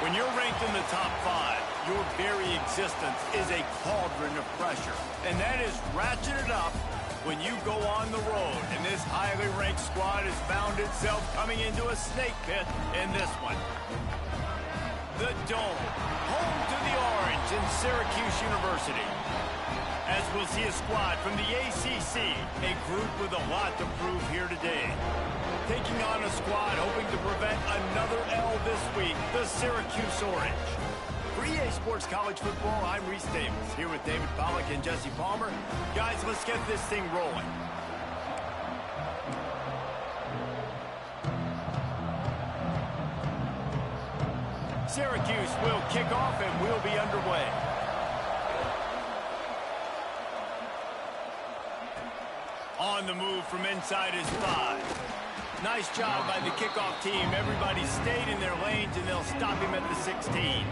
When you're ranked in the top 5, your very existence is a cauldron of pressure. And that is ratcheted up when you go on the road. And this highly ranked squad has found itself coming into a snake pit in this one. The Dome, home to the Orange in Syracuse University. As we'll see a squad from the ACC, a group with a lot to prove here today. Taking on a squad hoping to prevent another L this week, the Syracuse Orange. For EA Sports College Football, I'm Reese Davis, here with David Pollack and Jesse Palmer. Guys, let's get this thing rolling. Syracuse will kick off and we'll be underway. On the move from inside his 5. Nice job by the kickoff team. Everybody stayed in their lanes, and they'll stop him at the 16.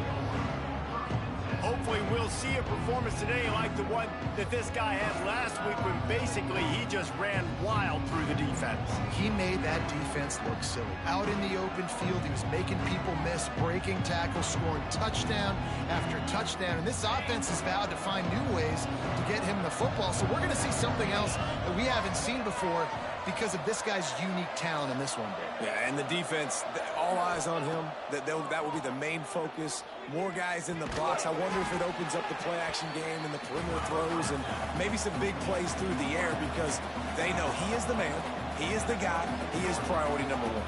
Hopefully, we'll see a performance today like the one that this guy had last week when basically he just ran wild through the defense. He made that defense look silly. Out in the open field, he was making people miss, breaking tackles, scoring touchdown after touchdown. And this offense has vowed to find new ways to get him the football. So we're going to see something else that we haven't seen before because of this guy's unique talent in this one. Yeah, and the defense, all eyes on him. That will be the main focus. More guys in the box. I wonder if it opens up the play-action game and the perimeter throws and maybe some big plays through the air because they know he is the man, he is the guy, he is priority number 1.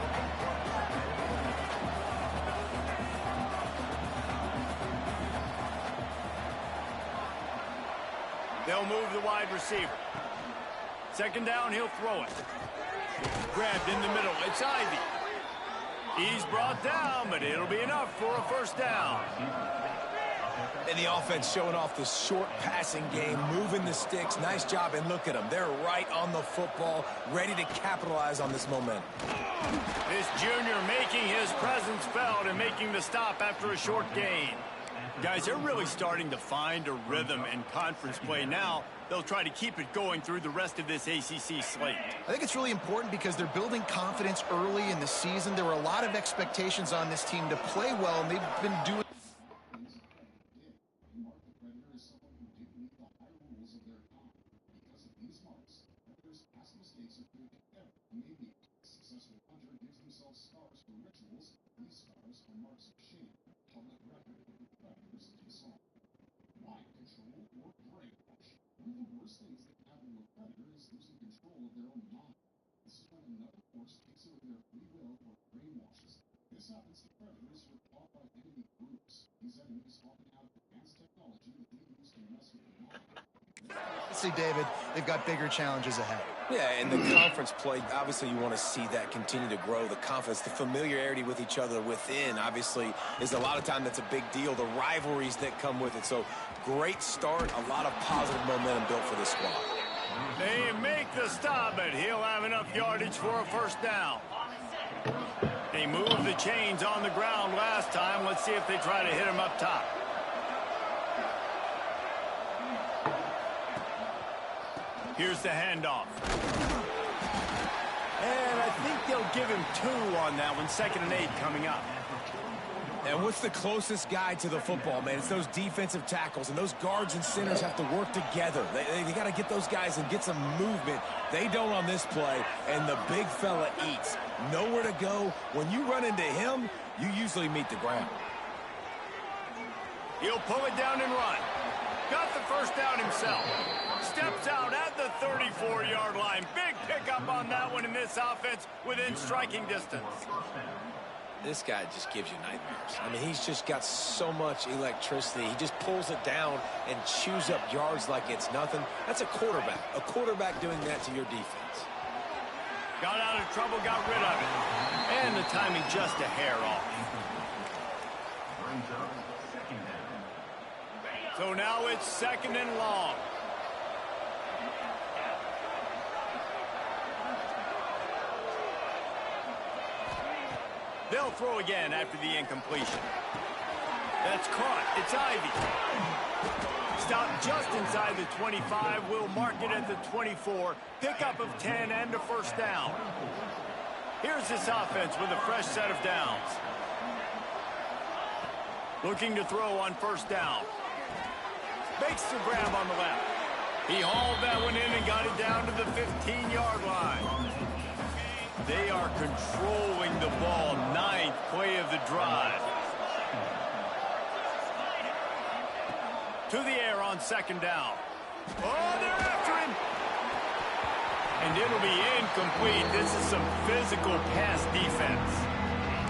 They'll move the wide receiver. Second down, he'll throw it. Grabbed in the middle. It's Ivy. He's brought down, but it'll be enough for a first down. And the offense showing off the short passing game, moving the sticks. Nice job, and look at them. They're right on the football, ready to capitalize on this momentum. This junior making his presence felt and making the stop after a short gain. Guys, they're really starting to find a rhythm in conference play now. They'll try to keep it going through the rest of this ACC slate. I think it's really important because they're building confidence early in the season. There were a lot of expectations on this team to play well, and they've been doing... See, David, they've got bigger challenges ahead. Yeah, and the conference play, obviously you want to see that continue to grow. The confidence, the familiarity with each other within, obviously, is a lot of time that's a big deal. The rivalries that come with it. So, great start, a lot of positive momentum built for this squad. They make the stop, but he'll have enough yardage for a first down. They moved the chains on the ground last time. Let's see if they try to hit him up top. Here's the handoff. And I think they'll give him 2 on that one. 2nd and 8 coming up. And what's the closest guy to the football, man? It's those defensive tackles, and those guards and centers have to work together. They got to get those guys and get some movement. They don't on this play, and the big fella eats. Nowhere to go. When you run into him, you usually meet the ground. He'll pull it down and run. Got the first down himself. Steps out at the 34-yard line. Big pickup on that one in this offense within striking distance. This guy just gives you nightmares. I mean, he's just got so much electricity. He just pulls it down and chews up yards like it's nothing. That's a quarterback. A quarterback doing that to your defense. Got out of trouble, got rid of it. And the timing just a hair off. So now it's 2nd and long. They'll throw again after the incompletion. That's caught. It's Ivy. Stopped just inside the 25. We'll mark it at the 24. Pickup of 10 and a first down. Here's this offense with a fresh set of downs. Looking to throw on first down. Makes the grab on the left. He hauled that one in and got it down to the 15-yard line. They are controlling the ball. 9th play of the drive. To the air on second down. Oh, they're after him. And it'll be incomplete. This is some physical pass defense.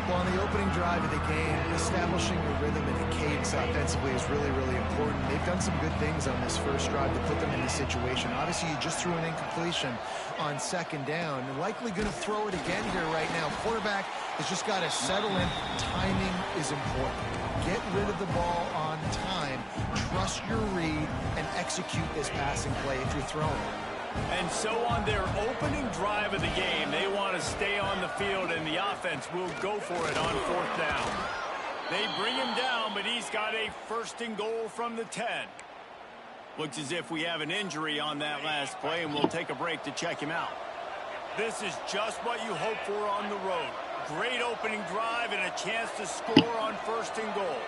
Well, on the opening drive of the game, establishing a rhythm and a cadence offensively is really, really important. They've done some good things on this first drive to put them in this situation. Obviously, you just threw an incompletion on second down. And likely going to throw it again here right now. Quarterback has just got to settle in. Timing is important. Get rid of the ball on time. Trust your read and execute this passing play if you're throwing. And so on their opening drive of the game, they want to stay on the field, and the offense will go for it on fourth down. They bring him down, but he's got a first and goal from the 10. Looks as if we have an injury on that last play, and we'll take a break to check him out. This is just what you hope for on the road. Great opening drive and a chance to score on first and goal.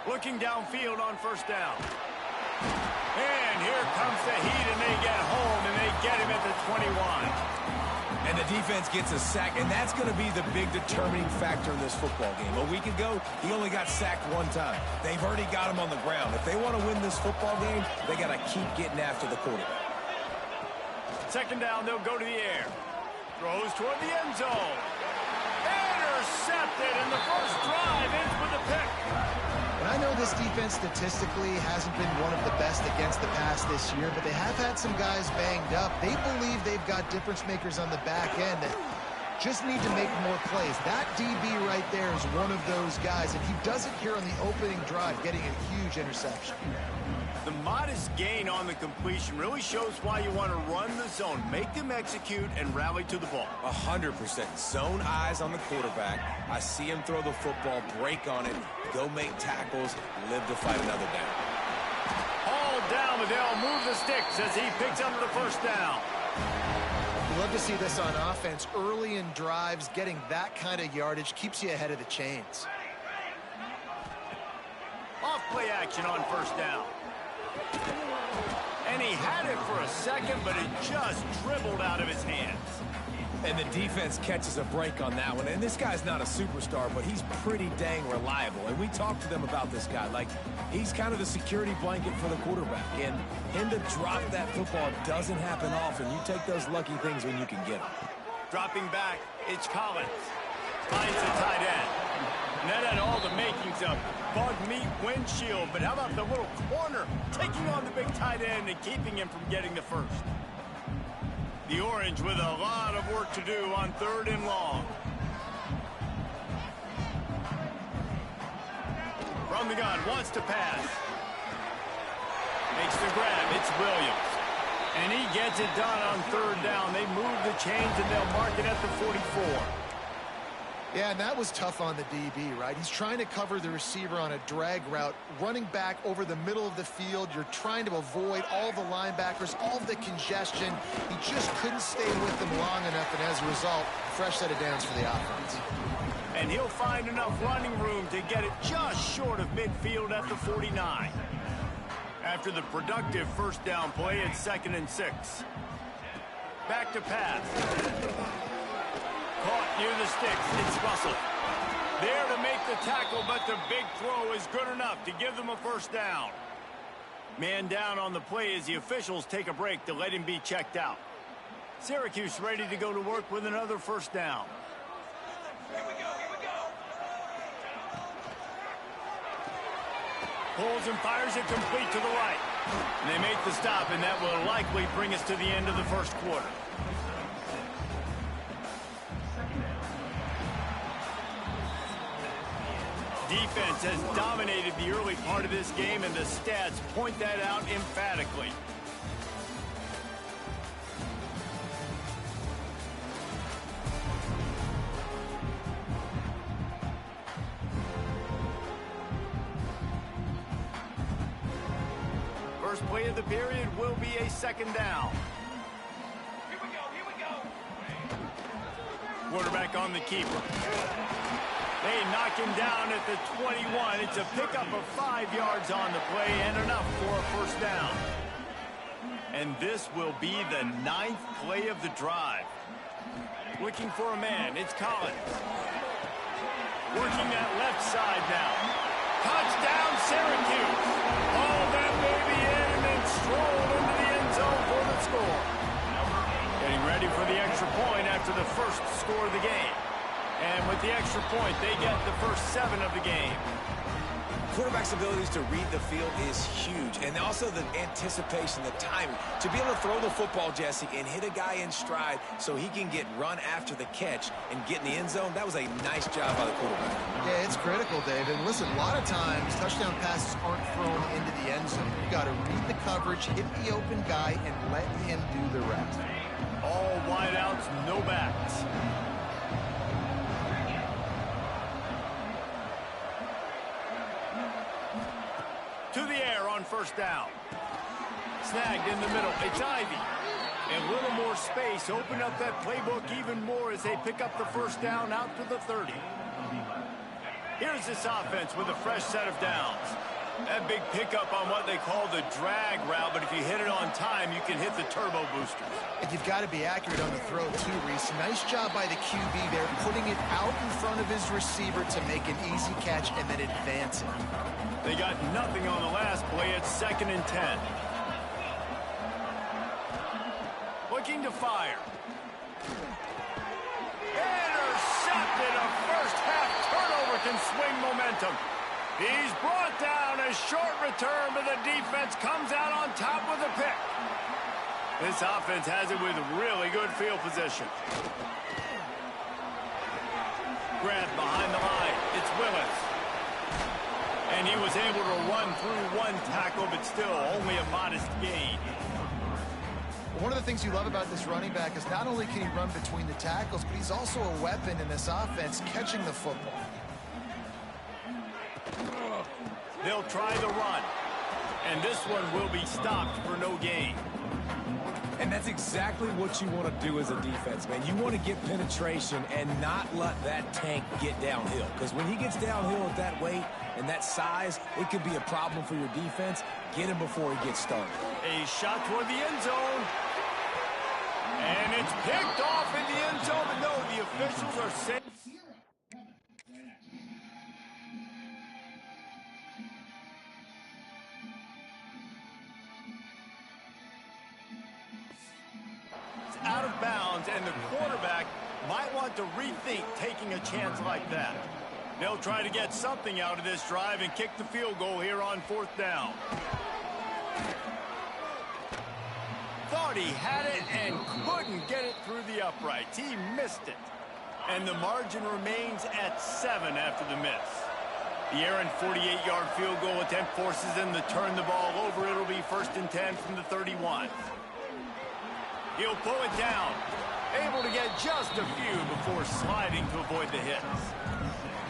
Looking downfield on first down. And here comes the heat, and they get home, and they get him at the 21. And the defense gets a sack, and that's going to be the big determining factor in this football game. A week ago, he only got sacked one time. They've already got him on the ground. If they want to win this football game, they got to keep getting after the quarterback. Second down, they'll go to the air. Throws toward the end zone. Intercepted, and the first drive ends with a pick. And I know this defense statistically hasn't been one of the best against the pass this year, but they have had some guys banged up. They believe they've got difference makers on the back end that just need to make more plays. That DB right there is one of those guys, and he does it here on the opening drive, getting a huge interception. The modest gain on the completion really shows why you want to run the zone. Make them execute and rally to the ball. 100%. Zone eyes on the quarterback. I see him throw the football, break on it, go make tackles, live to fight another down. Hauled down, but they'll move the sticks as he picks up the first down. We love to see this on offense. Early in drives, getting that kind of yardage keeps you ahead of the chains. Off play action on first down. And he had it for a second, but it just dribbled out of his hands. And the defense catches a break on that one. And this guy's not a superstar, but he's pretty dang reliable. And we talked to them about this guy. Like, he's kind of the security blanket for the quarterback. And him to drop that football doesn't happen often. You take those lucky things when you can get them. Dropping back, it's Collins. Finds the tight end. And that had all the makings of bug meat windshield. But how about the little corner taking on the big tight end and keeping him from getting the first? The Orange with a lot of work to do on third and long. From the gun, wants to pass. Makes the grab, it's Williams. And he gets it done on third down. They move the chains and they'll mark it at the 44. Yeah, and that was tough on the DB, right? He's trying to cover the receiver on a drag route, running back over the middle of the field. You're trying to avoid all the linebackers, all the congestion. He just couldn't stay with them long enough, and as a result, fresh set of downs for the offense. And he'll find enough running room to get it just short of midfield at the 49. After the productive first down play, it's 2nd and 6. Back to pass. Caught near the sticks. It's Russell. There to make the tackle, but the big throw is good enough to give them a first down. Man down on the play as the officials take a break to let him be checked out. Syracuse ready to go to work with another first down. Here we go. Pulls and fires it complete to the right. And they make the stop, and that will likely bring us to the end of the first quarter. Defense has dominated the early part of this game, and the stats point that out emphatically. First play of the period will be a second down. Here we go. Quarterback on the keeper. They knock him down at the 21. It's a pickup of 5 yards on the play and enough for a first down. And this will be the 9th play of the drive. Looking for a man. It's Collins. Working that left side now. Touchdown, Syracuse. Haul that baby in and then stroll into the end zone for the score. Getting ready for the extra point after the first score of the game. And with the extra point, they get the first 7 of the game. Quarterback's abilities to read the field is huge. And also the anticipation, the timing. To be able to throw the football, Jesse, and hit a guy in stride so he can get run after the catch and get in the end zone, that was a nice job by the quarterback. Yeah, it's critical, David. Listen, a lot of times, touchdown passes aren't thrown into the end zone. You've got to read the coverage, hit the open guy, and let him do the rest. All wideouts, no backs. To the air on first down. Snagged in the middle. It's Ivy. And a little more space. Open up that playbook even more as they pick up the first down out to the 30. Here's this offense with a fresh set of downs. That big pickup on what they call the drag route, but if you hit it on time, you can hit the turbo boosters. And you've got to be accurate on the throw, too, Reese. Nice job by the QB there, putting it out in front of his receiver to make an easy catch and then advance it. They got nothing on the last play. It's 2nd and 10. Looking to fire. Intercepted. A first-half turnover can swing momentum. He's brought down. A short return, but the defense comes out on top with a pick. This offense has it with really good field position. Grabbed behind the line. It's Willis. And he was able to run through one tackle, but still only a modest gain. One of the things you love about this running back is not only can he run between the tackles, but he's also a weapon in this offense, catching the football. They'll try the run. And this one will be stopped for no gain. And that's exactly what you want to do as a defense, man. You want to get penetration and not let that tank get downhill. Because when he gets downhill at that weight and that size, it could be a problem for your defense. Get him before he gets started. A shot toward the end zone. And it's picked off in the end zone. But no, the officials are saying... out of bounds, and the quarterback might want to rethink taking a chance like that. They'll try to get something out of this drive and kick the field goal here on 4th down. Thought he had it and couldn't get it through the uprights. He missed it. And the margin remains at 7 after the miss. The errant 48-yard field goal attempt forces them to turn the ball over. It'll be 1st and 10 from the 31. He'll pull it down. Able to get just a few before sliding to avoid the hits.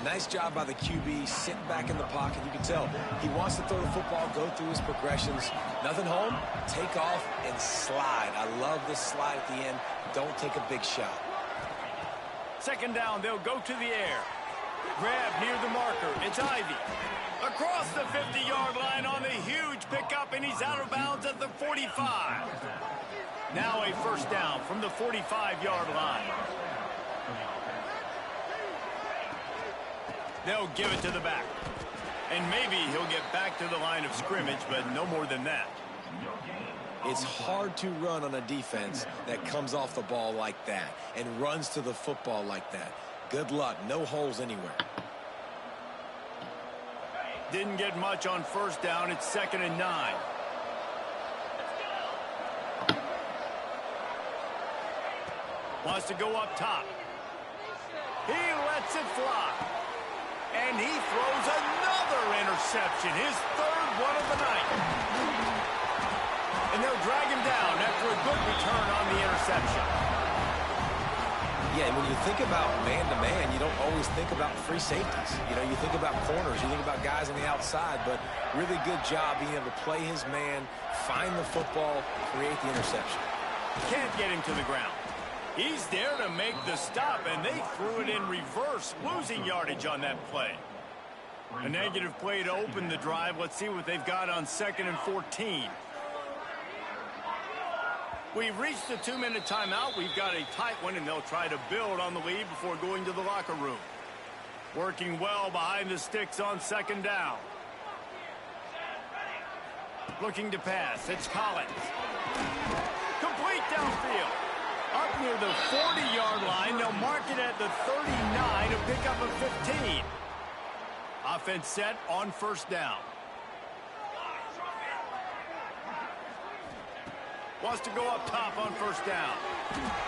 Nice job by the QB, sitting back in the pocket. You can tell he wants to throw the football, go through his progressions. Nothing home, take off, and slide. I love this slide at the end. Don't take a big shot. 2nd down, they'll go to the air. Grab near the marker. It's Ivy. Across the 50-yard line on the huge pickup, and he's out of bounds at the 45. Now a first down from the 45-yard line. They'll give it to the back. And maybe he'll get back to the line of scrimmage, but no more than that. It's hard to run on a defense that comes off the ball like that and runs to the football like that. Good luck. No holes anywhere. Didn't get much on first down. It's 2nd and 9. Wants to go up top. He lets it fly. And he throws another interception, his 3rd one of the night. And they'll drag him down after a good return on the interception. Yeah, and when you think about man-to-man, you don't always think about free safeties. You know, you think about corners, you think about guys on the outside, but really good job being able to play his man, find the football, create the interception. Can't get him to the ground. He's there to make the stop, and they threw it in reverse, losing yardage on that play. A negative play to open the drive. Let's see what they've got on 2nd and 14. We've reached the 2-minute timeout. We've got a tight one, and they'll try to build on the lead before going to the locker room. Working well behind the sticks on 2nd down. Looking to pass. It's Collins. Complete downfield. Up near the 40-yard line. They'll mark it at the 39 to pick up a 15. Offense set on 1st down. Wants to go up top on 1st down.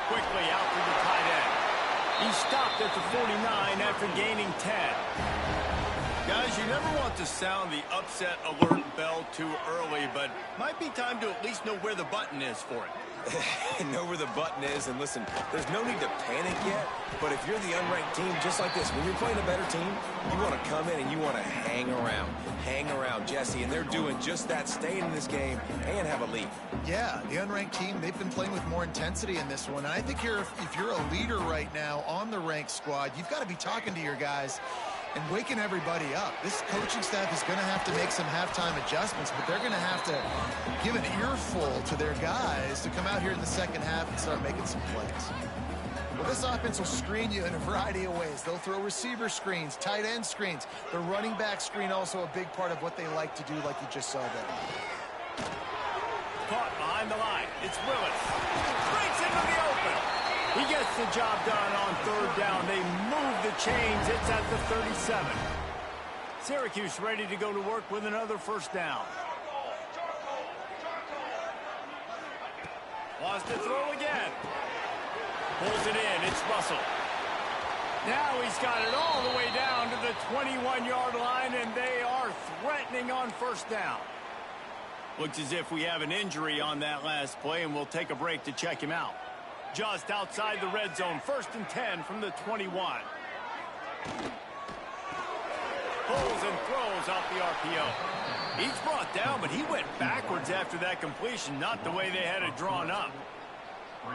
Quickly out to the tight end. He stopped at the 49 after gaining 10. Guys, you never want to sound the upset alert bell too early, but might be time to at least know where the button is for it. Know where the button is, and listen, there's no need to panic yet, but if you're the unranked team, just like this, when you're playing a better team, you want to come in and you want to hang around, Jesse, and they're doing just that, staying in this game and have a lead. Yeah, the unranked team, they've been playing with more intensity in this one, and I think if you're a leader right now on the ranked squad, you've got to be talking to your guys and waking everybody up. This coaching staff is going to have to make some halftime adjustments, but they're going to have to give an earful to their guys to come out here in the 2nd half and start making some plays. Well, this offense will screen you in a variety of ways. They'll throw receiver screens, tight end screens. The running back screen also a big part of what they like to do, like you just saw there. Caught behind the line. It's Willis. Breaks into the open. He gets the job done on 3rd down. They move the chains. It's at the 37. Syracuse ready to go to work with another 1st down. Wants to throw again. Pulls it in. It's Russell. Now he's got it all the way down to the 21-yard line, and they are threatening on 1st down. Looks as if we have an injury on that last play, and we'll take a break to check him out. Just outside the red zone, 1st and 10 from the 21. Pulls and throws off the RPO. He's brought down, but he went backwards after that completion, not the way they had it drawn up.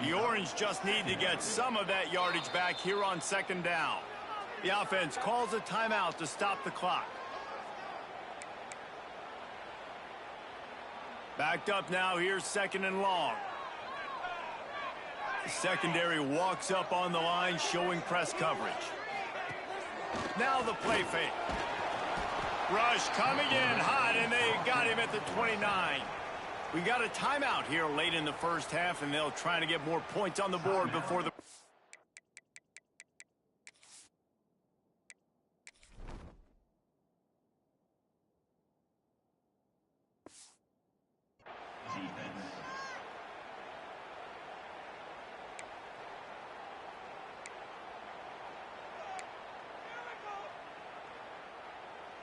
The Orange just need to get some of that yardage back here on 2nd down. The offense calls a timeout to stop the clock. Backed up now, here's 2nd and long. The secondary walks up on the line, showing press coverage. Now the play fake. Rush coming in hot, and they got him at the 29. We got a timeout here late in the 1st half, and they'll try to get more points on the board before the...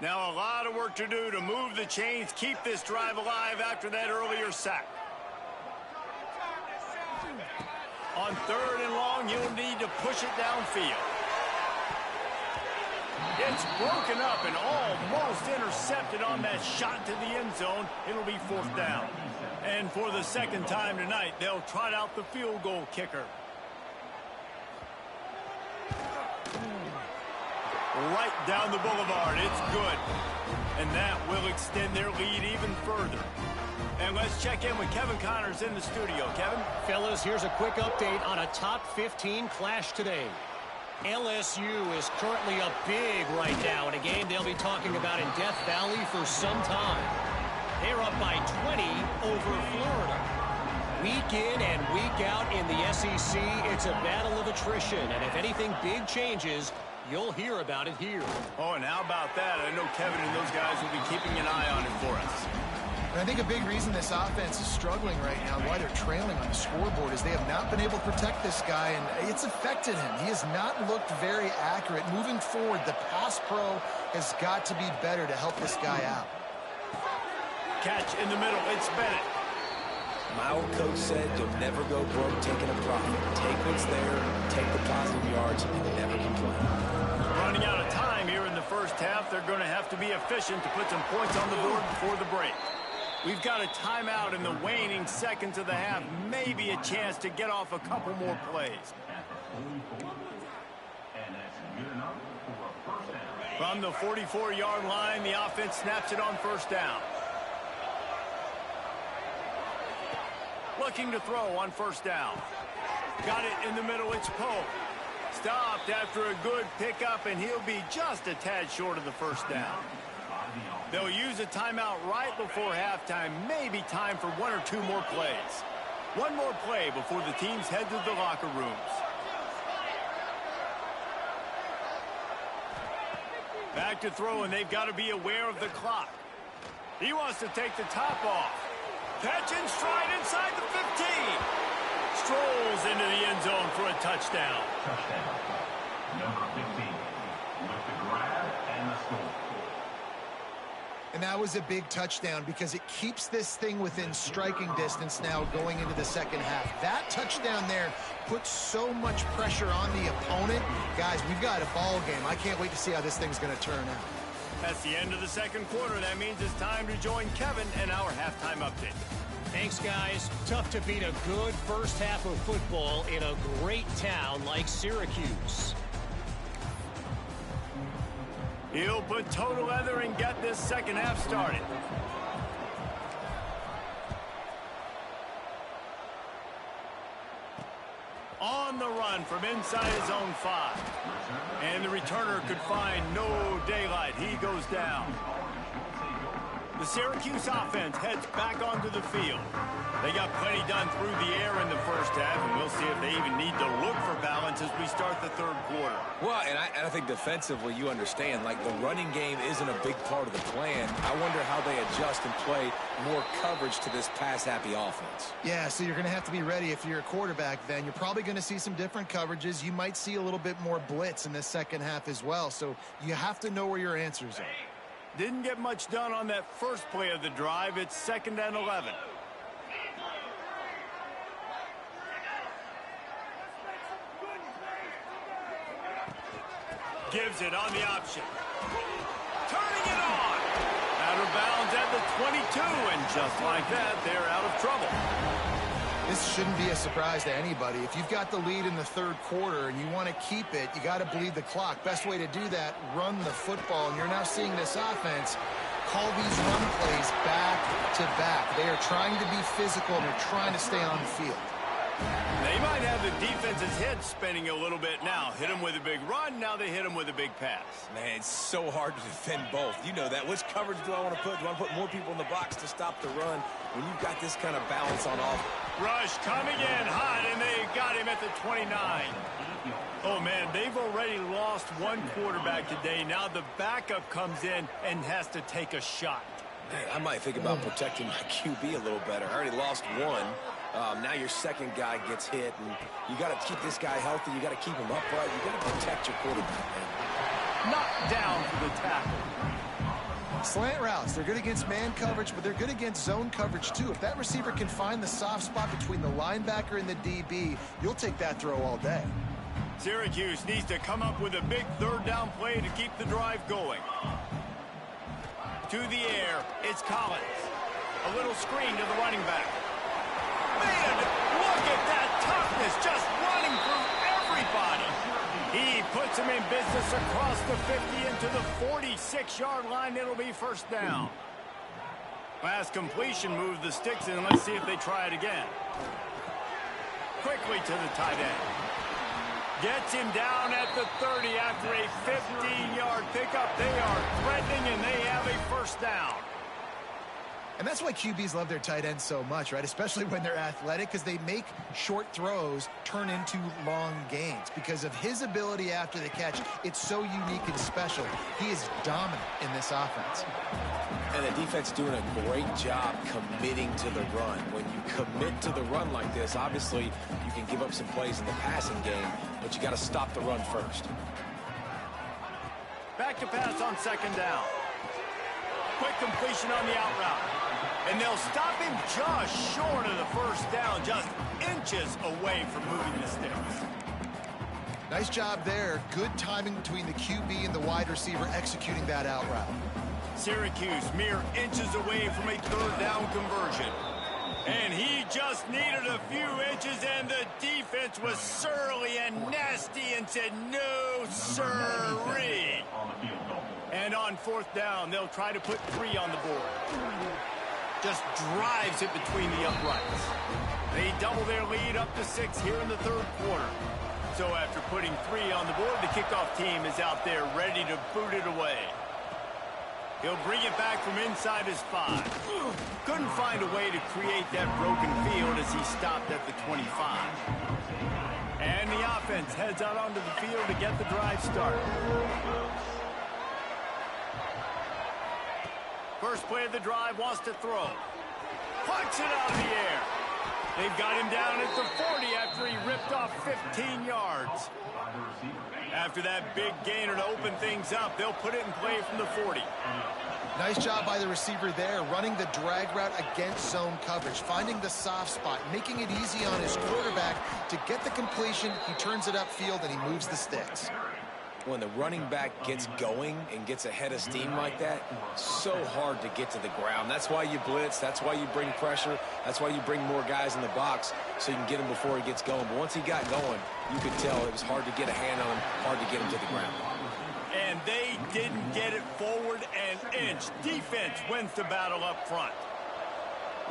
Now a lot of work to do to move the chains, keep this drive alive after that earlier sack. On 3rd and long, you'll need to push it downfield. It's broken up and almost intercepted on that shot to the end zone. It'll be 4th down. And for the 2nd time tonight, they'll trot out the field goal kicker. Right down the boulevard. It's good. And that will extend their lead even further. And let's check in with Kevin Connors in the studio. Kevin? Fellas, here's a quick update on a top 15 clash today. LSU is currently up big right now in a game they'll be talking about in Death Valley for some time. They're up by 20 over Florida. Week in and week out in the SEC, it's a battle of attrition. And if anything big changes, you'll hear about it here. Oh, and how about that? I know Kevin and those guys will be keeping an eye on it for us. And I think a big reason this offense is struggling right now, why they're trailing on the scoreboard, is they have not been able to protect this guy, and it's affected him. He has not looked very accurate. Moving forward, the pass pro has got to be better to help this guy out. Catch in the middle. It's Bennett. My old coach said you'll never go broke taking a profit. Take what's there, take the positive yards, and never complain. Running out of time here in the 1st half. They're going to have to be efficient to put some points on the board before the break. We've got a timeout in the waning seconds of the half. Maybe a chance to get off a couple more plays. From the 44-yard line, the offense snaps it on first down. Looking to throw on first down. Got it in the middle, it's Poe. Stopped after a good pickup, and he'll be just a tad short of the first down. They'll use a timeout right before halftime. Maybe time for one or two more plays. One more play before the teams head to the locker rooms. Back to throw, and they've got to be aware of the clock. He wants to take the top off. Catch and stride inside the 15. Strolls into the end zone for a touchdown. Touchdown. Number 15 with the grab and the score. And that was a big touchdown because it keeps this thing within striking distance now going into the second half. That touchdown there puts so much pressure on the opponent. Guys, we've got a ball game. I can't wait to see how this thing's going to turn out. That's the end of the second quarter. That means it's time to join Kevin and our halftime update. Thanks, guys. Tough to beat a good first half of football in a great town like Syracuse. He'll put toe to leather and get this second half started. On the run from inside his own 5. And the returner could find no daylight. He goes down. The Syracuse offense heads back onto the field. They got plenty done through the air in the first half, and we'll see if they even need to look for balance as we start the third quarter. Well, and I think defensively, you understand, like the running game isn't a big part of the plan. I wonder how they adjust and play more coverage to this pass-happy offense. Yeah, so you're going to have to be ready if you're a quarterback then. You're probably going to see some different coverages. You might see a little bit more blitz in the second half as well, so you have to know where your answers are. Didn't get much done on that first play of the drive. It's 2nd and 11. Gives it on the option. Turning it on. Out of bounds at the 22, and just like that, they're out of trouble. This shouldn't be a surprise to anybody. If you've got the lead in the third quarter and you want to keep it, you got to bleed the clock. Best way to do that, run the football. And you're now seeing this offense call these run plays back to back. They are trying to be physical, and they're trying to stay on the field. They might have the defense's head spinning a little bit now. Hit him with a big run, now they hit him with a big pass. Man, it's so hard to defend both. You know that. Which coverage do I want to put? Do I want to put more people in the box to stop the run when you've got this kind of balance on offense? Rush coming in hot, and they got him at the 29. Oh, man, they've already lost one quarterback today. Now the backup comes in and has to take a shot. Man, I might think about protecting my QB a little better. I already lost one. Now your second guy gets hit, and you got to keep this guy healthy. You got to keep him upright. You got to protect your quarterback, man. Knocked down for the tackle. Slant routes, they're good against man coverage, but they're good against zone coverage too. If that receiver can find the soft spot between the linebacker and the DB, you'll take that throw all day. Syracuse needs to come up with a big third down play to keep the drive going. To the air, it's Collins. A little screen to the running back. Man, look at that toughness, just running through everybody. He puts him in business across the 50 into the 46-yard line. It'll be first down. Last completion moved the sticks in. Let's see if they try it again. Quickly to the tight end. Gets him down at the 30 after a 15-yard pickup. They are threatening, and they have a first down. And that's why QBs love their tight ends so much, right? Especially when they're athletic, because they make short throws turn into long gains. Because of his ability after the catch, it's so unique and special. He is dominant in this offense. And the defense doing a great job committing to the run. When you commit to the run like this, obviously you can give up some plays in the passing game, but you got to stop the run first. Back to pass on second down. Quick completion on the out route. And they'll stop him just short of the first down, just inches away from moving the sticks. Nice job there. Good timing between the QB and the wide receiver executing that out route. Syracuse mere inches away from a third down conversion. And he just needed a few inches, and the defense was surly and nasty and said, no, sirree. And on fourth down, they'll try to put 3 on the board. Just drives it between the uprights. They double their lead up to 6 here in the third quarter. So after putting 3 on the board, the kickoff team is out there ready to boot it away. He'll bring it back from inside his 5. Couldn't find a way to create that broken field as he stopped at the 25. And the offense heads out onto the field to get the drive started. First play of the drive, wants to throw. Punts it out of the air. They've got him down at the 40 after he ripped off 15 yards. After that big gainer to open things up, they'll put it in play from the 40. Nice job by the receiver there, running the drag route against zone coverage, finding the soft spot, making it easy on his quarterback to get the completion. He turns it upfield, and he moves the sticks. When the running back gets going and gets ahead of steam like that, so hard to get to the ground. That's why you blitz. That's why you bring pressure. That's why you bring more guys in the box so you can get him before he gets going. But once he got going, you could tell it was hard to get a hand on him, hard to get him to the ground. And they didn't get it forward an inch. Defense wins the battle up front.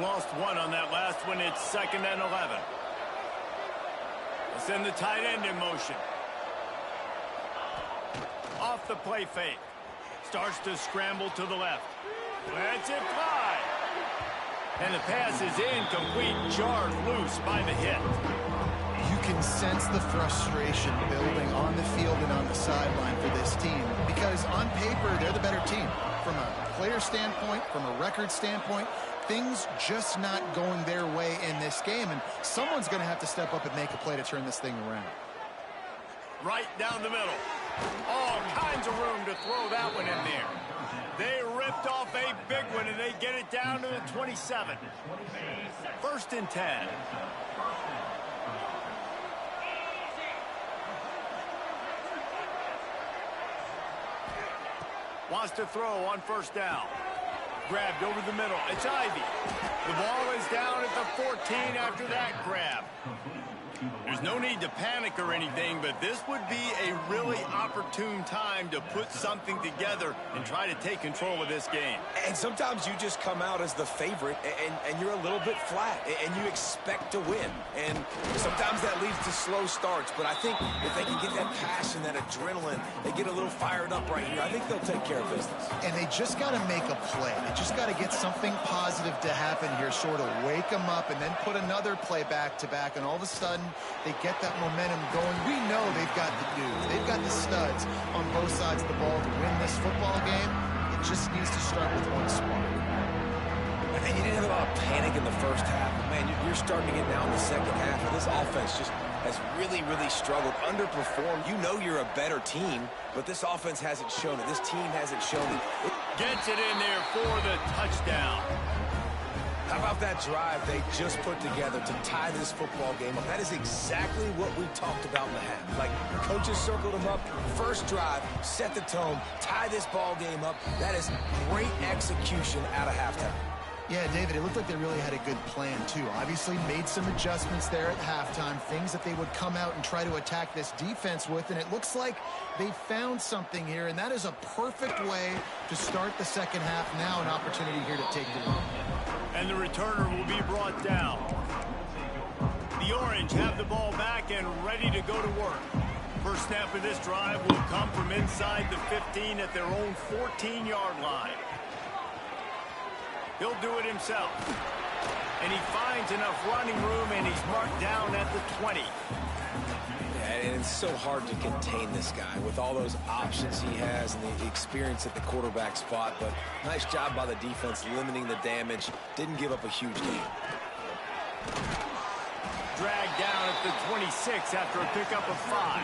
Lost 1 on that last one. It's 2nd and 11. Let's send the tight end in motion. Off the play fake. Starts to scramble to the left. Lets it fly. And the pass is incomplete. Jarred loose by the hit. You can sense the frustration building on the field and on the sideline for this team, because on paper, they're the better team. From a player standpoint, from a record standpoint, things just not going their way in this game, and someone's going to have to step up and make a play to turn this thing around. Right down the middle. All kinds of room to throw that one in there. They ripped off a big one, and they get it down to the 27. 1st and 10. Wants to throw on 1st down. Grabbed over the middle. It's Ivy. The ball is down at the 14 after that grab. There's no need to panic or anything, but this would be a really opportune time to put something together and try to take control of this game. And sometimes you just come out as the favorite, and you're a little bit flat, and you expect to win. And sometimes that leads to slow starts, but I think if they can get that passion, that adrenaline, they get a little fired up right here, I think they'll take care of business. And they just got to make a play. They just got to get something positive to happen here, sort of wake them up, and then put another play back-to-back, and all of a sudden, they get that momentum going. We know they've got the dudes. They've got the studs on both sides of the ball to win this football game. It just needs to start with one spark. And you didn't have a lot of panic in the first half. Man, you're starting to get down the second half. And this offense just has really, really struggled, underperformed. You know you're a better team, but this offense hasn't shown it. This team hasn't shown it. Gets it in there for the touchdown. How about that drive they just put together to tie this football game up? That is exactly what we talked about in the half. Like, coaches circled them up. First drive, set the tone, tie this ball game up. That is great execution out of halftime. Yeah, David, it looked like they really had a good plan, too. Obviously made some adjustments there at halftime, things that they would come out and try to attack this defense with, and it looks like they found something here, and that is a perfect way to start the second half. Now an opportunity here to take the lead. And the returner will be brought down. The Orange have the ball back and ready to go to work. First snap of this drive will come from inside the 15 at their own 14-yard line. He'll do it himself. And he finds enough running room, and he's marked down at the 20. And it's so hard to contain this guy with all those options he has and the experience at the quarterback spot. But nice job by the defense limiting the damage. Didn't give up a huge game. Dragged down at the 26 after a pickup of 5.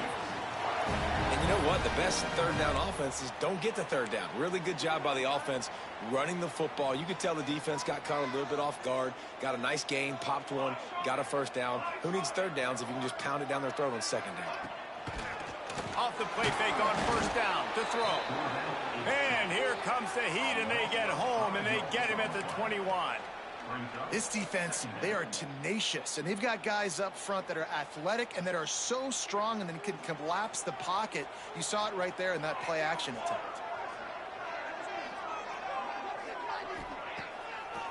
And you know what? The best third down offenses don't get the third down. Really good job by the offense running the football. You could tell the defense got caught a little bit off guard. Got a nice gain, popped one, got a first down. Who needs third downs if you can just pound it down their throat on second down? Off the play fake on first down to throw. And here comes the heat, and they get home, and they get him at the 21. This defense, they are tenacious, and they've got guys up front that are athletic and that are so strong and then can collapse the pocket. You saw it right there in that play action attempt.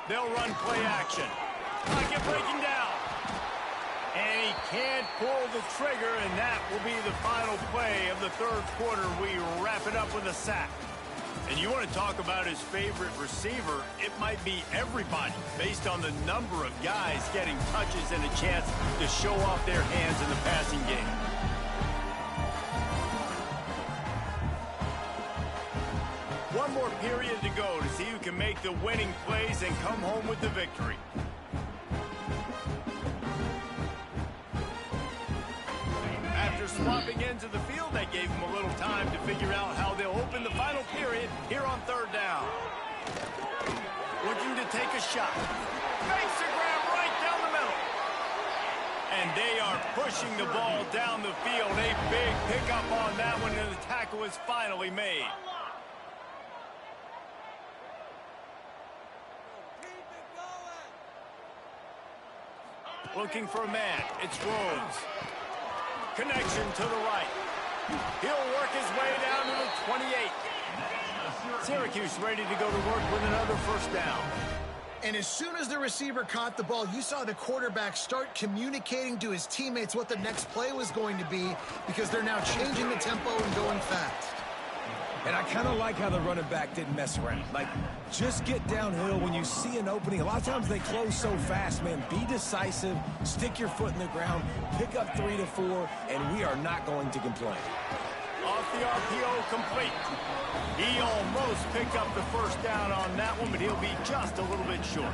They'll run play action. Pocket breaking down. And he can't pull the trigger, and that will be the final play of the third quarter. We wrap it up with a sack. And you want to talk about his favorite receiver, it might be everybody based on the number of guys getting touches and a chance to show off their hands in the passing game. One more period to go to see who can make the winning plays and come home with the victory. After swapping ends of the field, that gave them a little time to figure out how they'll open the final period here on third down. Looking to take a shot. Makes a grab right down the middle. And they are pushing the ball down the field. A big pickup on that one, and the tackle is finally made. Looking for a man. It's Rhodes. Connection to the right. He'll work his way down to the 28. Syracuse ready to go to work with another first down. And as soon as the receiver caught the ball, you saw the quarterback start communicating to his teammates what the next play was going to be, because they're now changing the tempo and going fast. And I kind of like how the running back didn't mess around. Like, just get downhill when you see an opening. A lot of times they close so fast, man. Be decisive, stick your foot in the ground, pick up 3 to 4, and we are not going to complain. Off the RPO, complete. He almost picked up the first down on that one, but he'll be just a little bit short.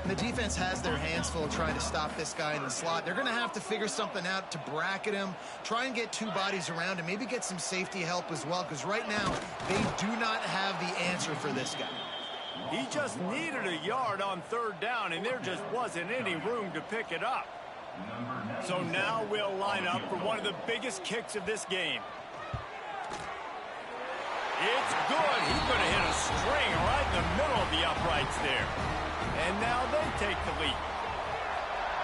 The defense has their hands full trying to stop this guy in the slot. They're going to have to figure something out to bracket him, try and get 2 bodies around him, maybe get some safety help as well, because right now they do not have the answer for this guy. He just needed a yard on third down, and there just wasn't any room to pick it up. So now we'll line up for one of the biggest kicks of this game. It's good. He's going to hit a string right in the middle of the uprights there. And now they take the lead.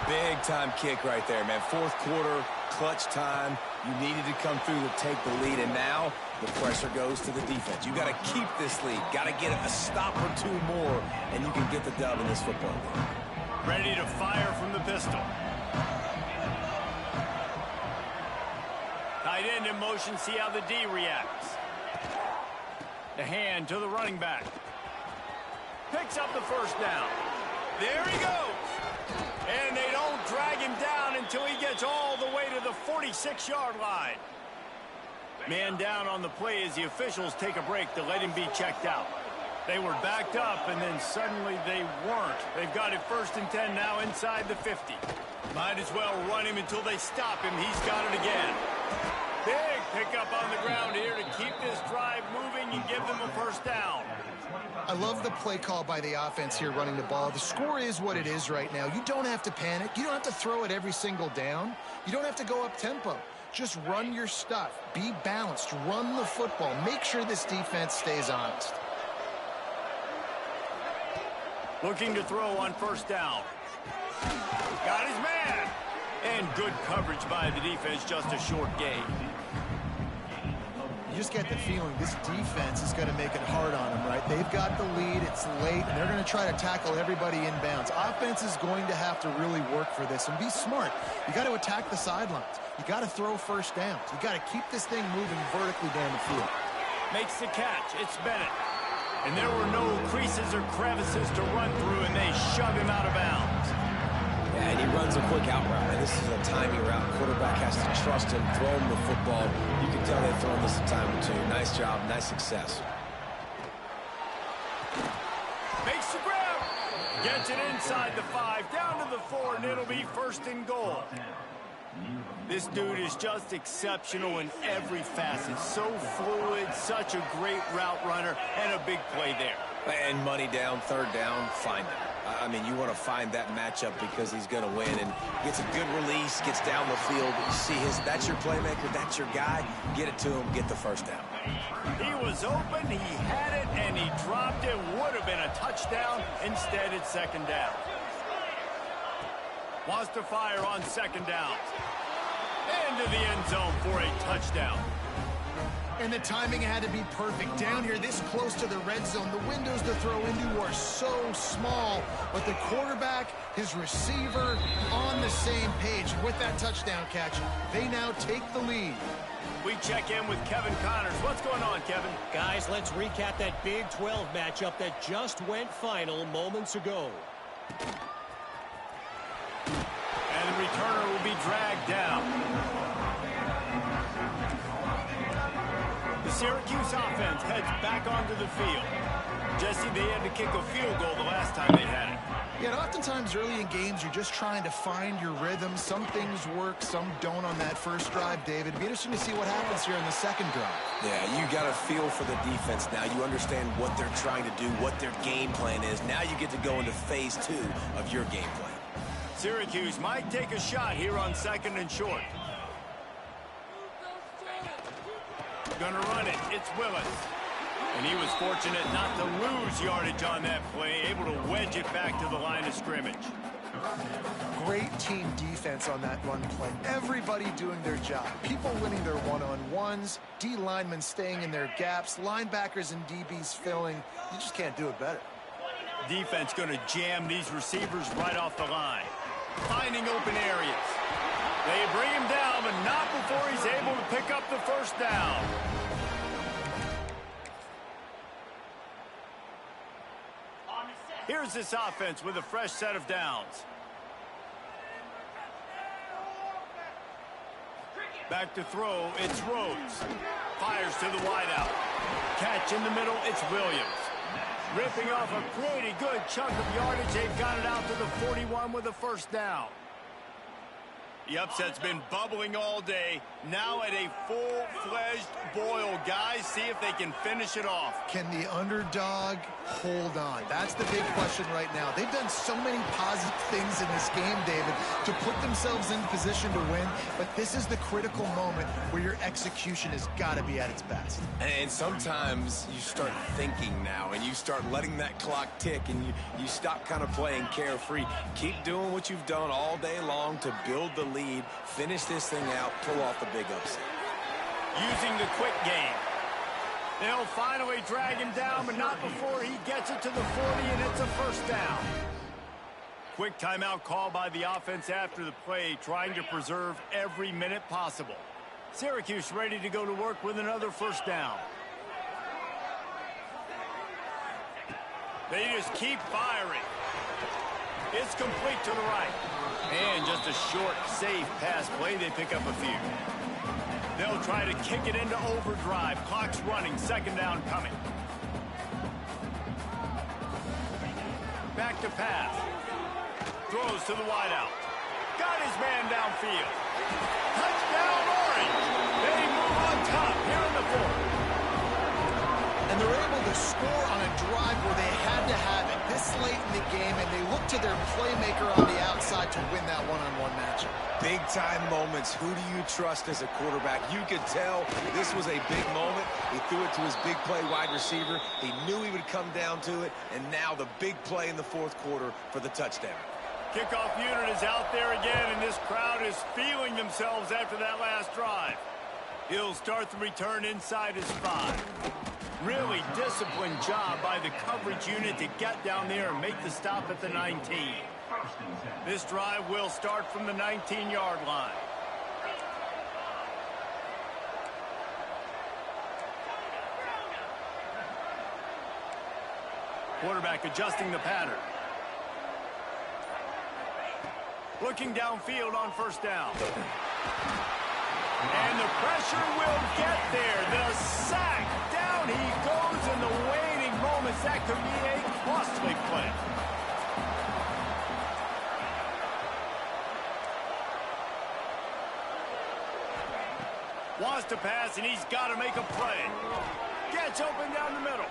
Big-time kick right there, man. Fourth quarter, clutch time. You needed to come through to take the lead, and now the pressure goes to the defense. You got to keep this lead. Got to get a stop or 2 more, and you can get the dub in this football game. Ready to fire from the pistol. Tight end in motion, see how the D reacts. The hand to the running back. Picks up the first down. There he goes. And they don't drag him down until he gets all the way to the 46-yard line. Man down on the play as the officials take a break to let him be checked out. They were backed up, and then suddenly they weren't. They've got it 1st and 10 now inside the 50. Might as well run him until they stop him. He's got it again. Big pickup on the ground here to keep this drive moving and give them a first down. I love the play call by the offense here running the ball. The score is what it is right now. You don't have to panic. You don't have to throw it every single down. You don't have to go up tempo. Just run your stuff. Be balanced. Run the football. Make sure this defense stays honest. Looking to throw on first down. Got his man. And good coverage by the defense, just a short gain. You just get the feeling this defense is going to make it hard on them, right? They've got the lead, it's late, and they're going to try to tackle everybody inbounds. Offense is going to have to really work for this and be smart. You got to attack the sidelines. You got to throw first downs. You got to keep this thing moving vertically down the field. Makes the catch. It's Bennett. And there were no creases or crevices to run through, and they shove him out of bounds. Yeah, and he runs a quick out route, and this is a timing route. Quarterback has to trust him, throw him the football. You can tell they've thrown this a time or 2. Nice job, nice success. Makes the grab. Gets it inside the 5, down to the 4, and it'll be 1st and goal. This dude is just exceptional in every facet. So fluid, such a great route runner, and a big play there. And money down, third down, find it. I mean, you want to find that matchup because he's going to win, and gets a good release, gets down the field. You see that's your playmaker, that's your guy. Get it to him, get the first down. He was open, he had it, and he dropped it. Would have been a touchdown. Instead, it's second down. Wants to fire on second down. Into the end zone for a touchdown. And the timing had to be perfect. Down here, this close to the red zone, the windows to throw into are so small, but the quarterback, his receiver, on the same page. And with that touchdown catch, they now take the lead. We check in with Kevin Connors. What's going on, Kevin? Guys, let's recap that Big 12 matchup that just went final moments ago. And the returner will be dragged down. The Syracuse offense heads back onto the field. Jesse, they had to kick a field goal the last time they had it. Yeah, oftentimes early in games, you're just trying to find your rhythm. Some things work, some don't on that first drive, David. It'll be interesting to see what happens here in the second drive. Yeah, you got a feel for the defense now. You understand what they're trying to do, what their game plan is. Now you get to go into phase 2 of your game plan. Syracuse might take a shot here on second and short. Gonna run it. It's Willis. And he was fortunate not to lose yardage on that play, able to wedge it back to the line of scrimmage. Great team defense on that run play. Everybody doing their job. People winning their one-on-ones, D linemen staying in their gaps, linebackers and DBs filling. You just can't do it better. Defense going to jam these receivers right off the line. Finding open areas. They bring him down, but not before he's able to pick up the first down. Here's this offense with a fresh set of downs. Back to throw, it's Rhodes. Fires to the wideout. Catch in the middle, it's Williams. Ripping off a pretty good chunk of yardage. They've got it out to the 41 with a first down. The upset's been bubbling all day. Now at a full-fledged boil. Guys, see if they can finish it off. Can the underdog hold on? That's the big question right now. They've done so many positive things in this game, David, to put themselves in position to win. But this is the critical moment where your execution has got to be at its best. And sometimes you start thinking now, and you start letting that clock tick, and you stop kind of playing carefree. Keep doing what you've done all day long to build the lead, finish this thing out, pull off the big upset. Using the quick game. They'll finally drag him down, but not before he gets it to the 40, and it's a first down. Quick timeout call by the offense after the play, trying to preserve every minute possible. Syracuse ready to go to work with another first down. They just keep firing. It's complete to the right. And just a short, safe pass play. They pick up a few. They'll try to kick it into overdrive. Clock's running. Second down coming. Back to pass. Throws to the wideout. Got his man downfield. Touchdown, Orange. They move on top here in the fourth. And they're able to score on a drive where they had to have it this late in the game, and they look to their playmaker on the outside to win that one-on-one matchup. Big-time moments. Who do you trust as a quarterback? You could tell this was a big moment. He threw it to his big play wide receiver. He knew he would come down to it, and now the big play in the fourth quarter for the touchdown. Kickoff unit is out there again, and this crowd is feeling themselves after that last drive. He'll start the return inside his 5. Really disciplined job by the coverage unit to get down there and make the stop at the 19. This drive will start from the 19-yard line. Quarterback adjusting the pattern. Looking downfield on first down. And the pressure will get there. The sack. Down he goes in the waning moments. That could be a costly play. Wants to pass, and he's got to make a play. Gets open down the middle.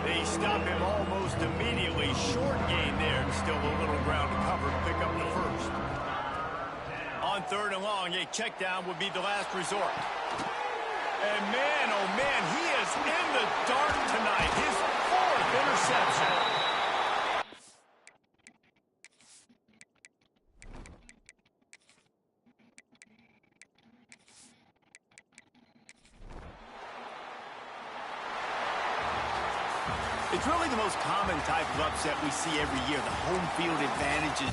They stop him almost immediately. Short gain there. still a little ground to cover to pick up the first. On 3rd and long, a check down would be the last resort. And man, oh man, he is in the dark tonight. His 4th interception. It's really the most common type of upset we see every year, the home field advantages.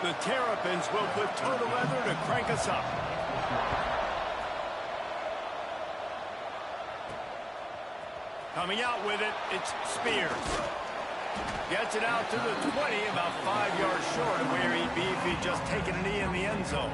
The Terrapins will put toe to leather to crank us up. Coming out with it, it's Spears. Gets it out to the 20, about 5 yards short of where he'd be if he'd just taken a knee in the end zone.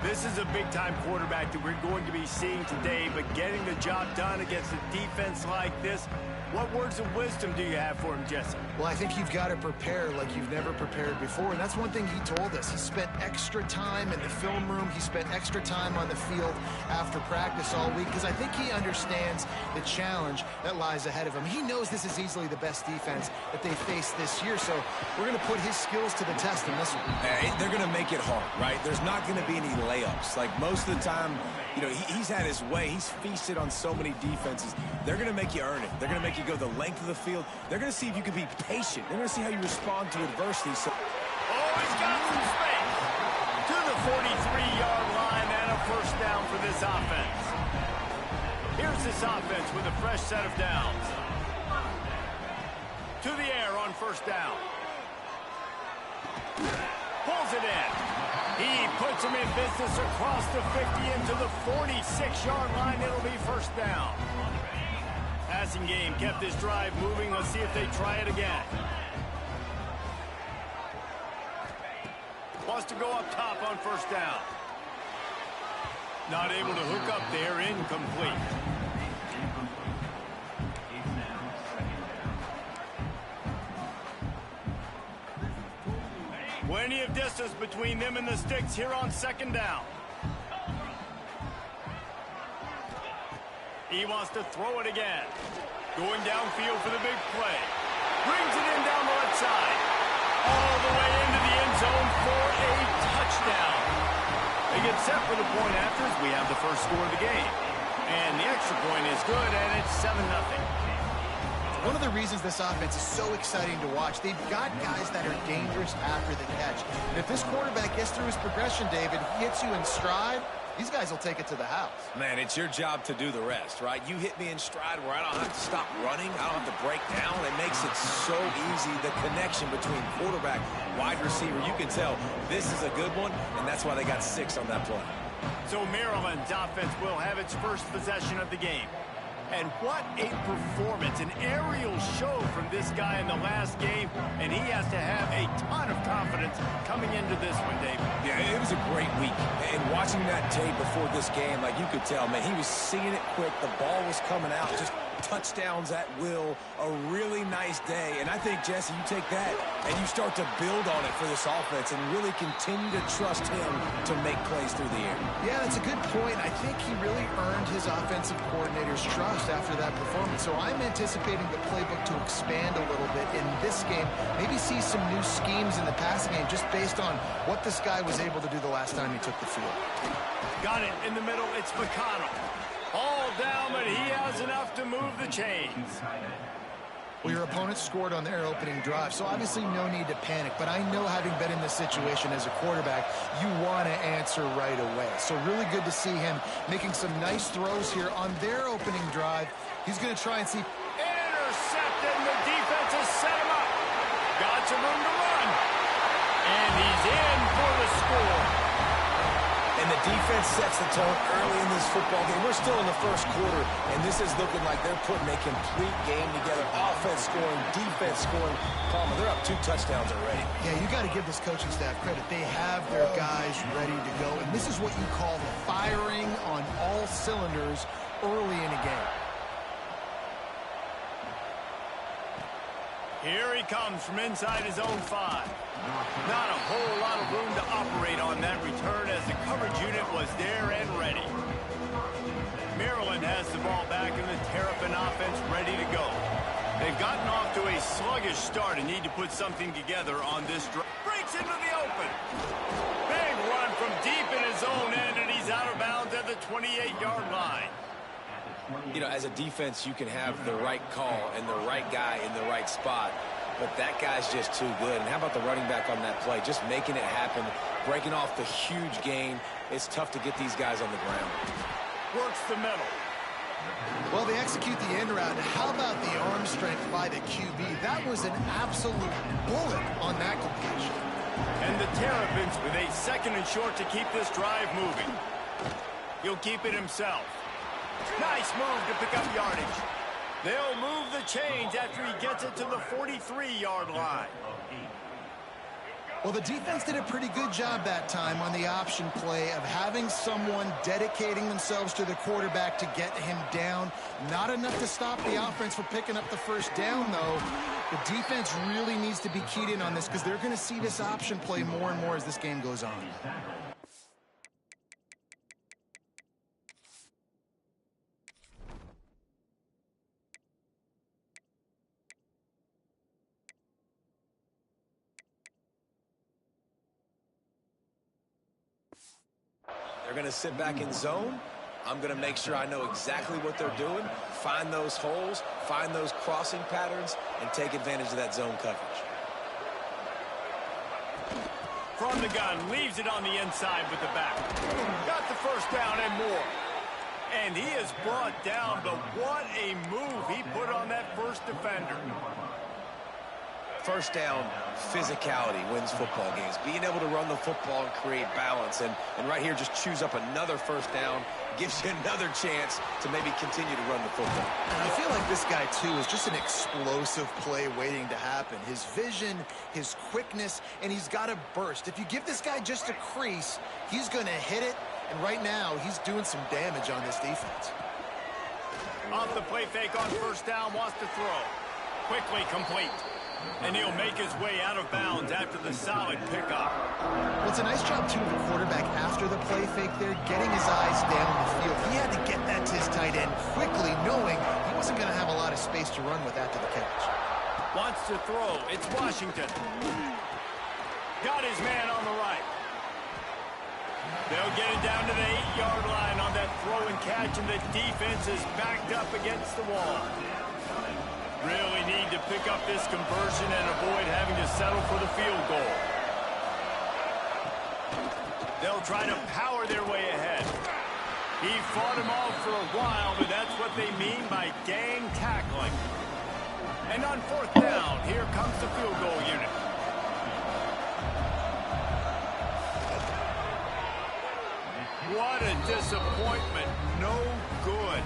This is a big-time quarterback that we're going to be seeing today, but getting the job done against a defense like this, what words of wisdom do you have for him, Jesse? Well, I think you've got to prepare like you've never prepared before, and that's one thing he told us. He spent extra time in the film room. He spent extra time on the field after practice all week because I think he understands the challenge that lies ahead of him. He knows this is easily the best defense that they face this year, so we're going to put his skills to the test in this one. They're going to make it hard, right? There's not going to be any layups. Like most of the time, you know, he's had his way. He's feasted on so many defenses. They're going to make you earn it. They're going to make you go the length of the field. They're going to see if you can be patient. They're going to see how you respond to adversity. So, he's got some space to the 43-yard line and a first down for this offense. Here's this offense with a fresh set of downs. To the air on first down. Pulls it in. He puts him in business across the 50 into the 46-yard line. It'll be first down. Passing game kept this drive moving. Let's see if they try it again. Wants to go up top on first down. Not able to hook up there. Incomplete. Plenty of distance between them and the sticks here on second down. He wants to throw it again. Going downfield for the big play. Brings it in down the left side. All the way into the end zone for a touchdown. They get set for the point after as we have the first score of the game. And the extra point is good, and it's 7-0. One of the reasons this offense is so exciting to watch, they've got guys that are dangerous after the catch. And if this quarterback gets through his progression, David, he hits you in stride, these guys will take it to the house. Man, it's your job to do the rest, right? You hit me in stride where I don't have to stop running. I don't have to break down. It makes it so easy, the connection between quarterback, wide receiver. You can tell this is a good one, and that's why they got 6 on that play. So Maryland's offense will have its first possession of the game. And what a performance, an aerial show from this guy in the last game, and he has to have a ton of confidence coming into this one, David. Yeah, it was a great week. And watching that tape before this game, like you could tell, man, he was seeing it quick. The ball was coming out, just touchdowns at will, a really nice day. And I think, Jesse, you take that and you start to build on it for this offense and really continue to trust him to make plays through the air. Yeah, that's a good point. I think he really earned his offensive coordinator's trust after that performance. So I'm anticipating the playbook to expand a little bit in this game. Maybe see some new schemes in the passing game just based on what this guy was able to do the last time he took the field. Got it in the middle. It's McConnell. All down, but he has enough to move the chains. Well, your opponent scored on their opening drive, so obviously no need to panic. But I know, having been in this situation as a quarterback, you want to answer right away. So really good to see him making some nice throws here on their opening drive. He's going to try and see. Intercepted, and the defense has set him up. Got some room to run. And he's in for the score. And the defense sets the tone early in this football game. We're still in the first quarter, and this is looking like they're putting a complete game together. Offense scoring, defense scoring. Palmer, they're up 2 touchdowns already. Yeah, you got to give this coaching staff credit. They have their guys ready to go, and this is what you call firing on all cylinders early in a game. Here he comes from inside his own 5. Not a whole lot of room to operate on that return as the coverage unit was there and ready. Maryland has the ball back and the Terrapin offense ready to go. They've gotten off to a sluggish start and need to put something together on this drive. Breaks into the open. Big run from deep in his own end, and he's out of bounds at the 28-yard line. You know, as a defense, you can have the right call and the right guy in the right spot, but that guy's just too good. And how about the running back on that play? Just making it happen, breaking off the huge gain. It's tough to get these guys on the ground. Works the middle. Well, they execute the end route. How about the arm strength by the QB? That was an absolute bullet on that completion. And the Terrapins with a 2nd and short to keep this drive moving. He'll keep it himself. Nice move to pick up yardage. They'll move the chains after he gets it to the 43-yard line. Well, the defense did a pretty good job that time on the option play of having someone dedicating themselves to the quarterback to get him down. Not enough to stop the offense from picking up the first down, though. The defense really needs to be keyed in on this because they're going to see this option play more and more as this game goes on. They're going to sit back in zone. I'm going to make sure I know exactly what they're doing, find those holes, find those crossing patterns, and take advantage of that zone coverage. From the gun, leaves it on the inside with the back. Got the first down and more. And he is brought down, but what a move he put on that first defender. First down, physicality wins football games. Being able to run the football and create balance. And right here, just choose up another first down. Gives you another chance to maybe continue to run the football. And I feel like this guy, too, is just an explosive play waiting to happen. His vision, his quickness, and he's got a burst. If you give this guy just a crease, he's going to hit it. And right now, he's doing some damage on this defense. Off the play fake on first down, wants to throw. Quickly complete. And he'll make his way out of bounds after the solid pickup. Well, it's a nice job, too, of the quarterback after the play fake there, getting his eyes down the field. He had to get that to his tight end quickly, knowing he wasn't going to have a lot of space to run with after the catch. Wants to throw. It's Washington. Got his man on the right. They'll get it down to the 8-yard line on that throw and catch, and the defense is backed up against the wall. Really need to pick up this conversion and avoid having to settle for the field goal. They'll try to power their way ahead. He fought him off for a while, but that's what they mean by gang tackling. And on fourth down, here comes the field goal unit. What a disappointment. No good.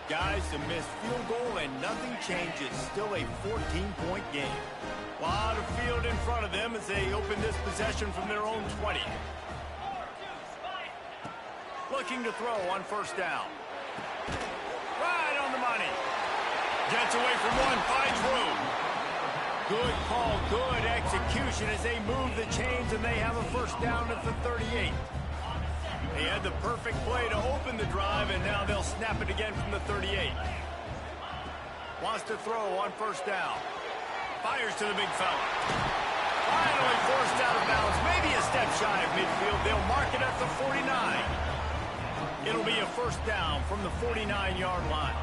Guys, a missed field goal and nothing changes. Still a 14-point game. A lot of field in front of them as they open this possession from their own 20. Looking to throw on first down. Right on the money. Gets away from one, finds room. Good call, good execution as they move the chains and they have a first down at the 38. He had the perfect play to open the drive, and now they'll snap it again from the 38. Wants to throw on first down. Fires to the big fella. Finally forced out of bounds. Maybe a step shy of midfield. They'll mark it at the 49. It'll be a first down from the 49-yard line.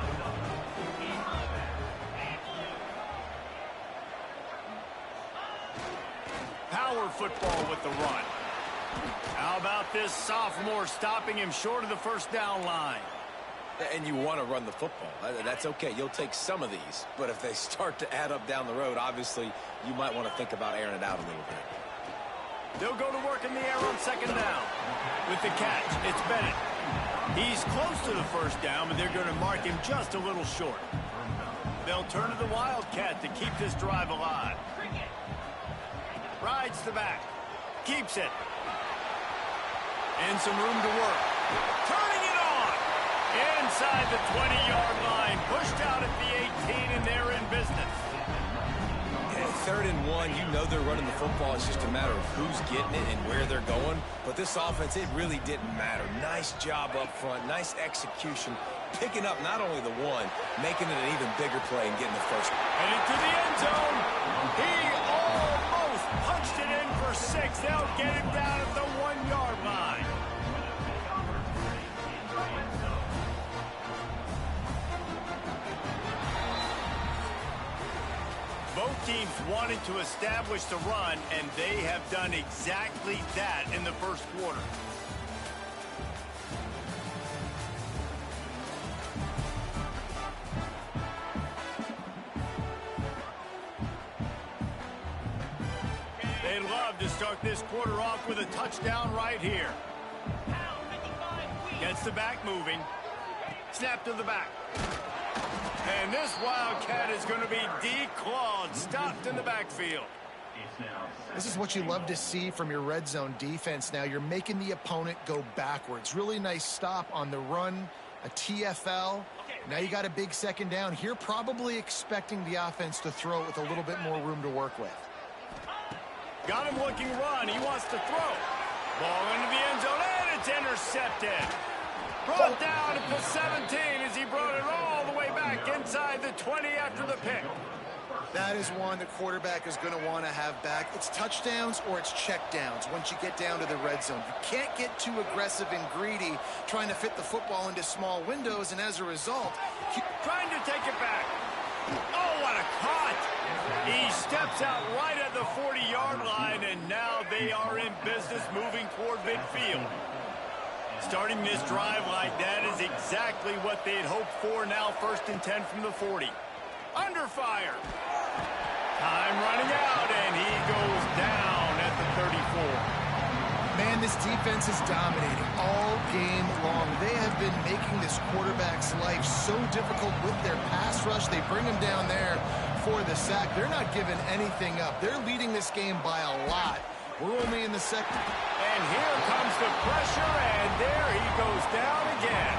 Power football with the run. How about this sophomore stopping him short of the first down line? And you want to run the football. That's okay. You'll take some of these. But if they start to add up down the road, obviously, you might want to think about airing it out a little bit. They'll go to work in the air on second down. With the catch, it's Bennett. He's close to the first down, but they're going to mark him just a little short. They'll turn to the Wildcat to keep this drive alive. Rides the back. Keeps it. And some room to work. Turning it on. Inside the 20-yard line. Pushed out at the 18, and they're in business. Third and one, you know they're running the football. It's just a matter of who's getting it and where they're going. But this offense, it really didn't matter. Nice job up front. Nice execution. Picking up not only the one, making it an even bigger play and getting the first. Headed to the end zone. He almost punched it in for 6. They'll get him down at the 1-yard line. Both teams wanted to establish the run, and they have done exactly that in the first quarter. They'd love to start this this quarter off with a touchdown right here. Gets the back moving. Snap to the back. And this Wildcat is going to be declawed, stopped in the backfield. This is what you love to see from your red zone defense. Now you're making the opponent go backwards. Really nice stop on the run, a TFL. Now you got a big second down. Here probably expecting the offense to throw it with a little bit more room to work with. Got him looking run. He wants to throw. Ball into the end zone, and it's intercepted. Brought down at the 17 as he brought it all the way back inside the 20 after the pick. That is one the quarterback is going to want to have back. It's touchdowns or it's checkdowns once you get down to the red zone. You can't get too aggressive and greedy trying to fit the football into small windows, and as a result, trying to take it back. Oh, what a cut! He steps out right at the 40-yard line, and now they are in business moving toward midfield. Starting this drive like that is exactly what they'd hoped for. Now 1st and 10 from the 40. Under fire. Time running out, and he goes down at the 34. Man, this defense is dominating all game long. They have been making this quarterback's life so difficult with their pass rush. They bring him down there for the sack. They're not giving anything up. They're leading this game by a lot. We're only in the second. And here comes the pressure, and there he goes down again.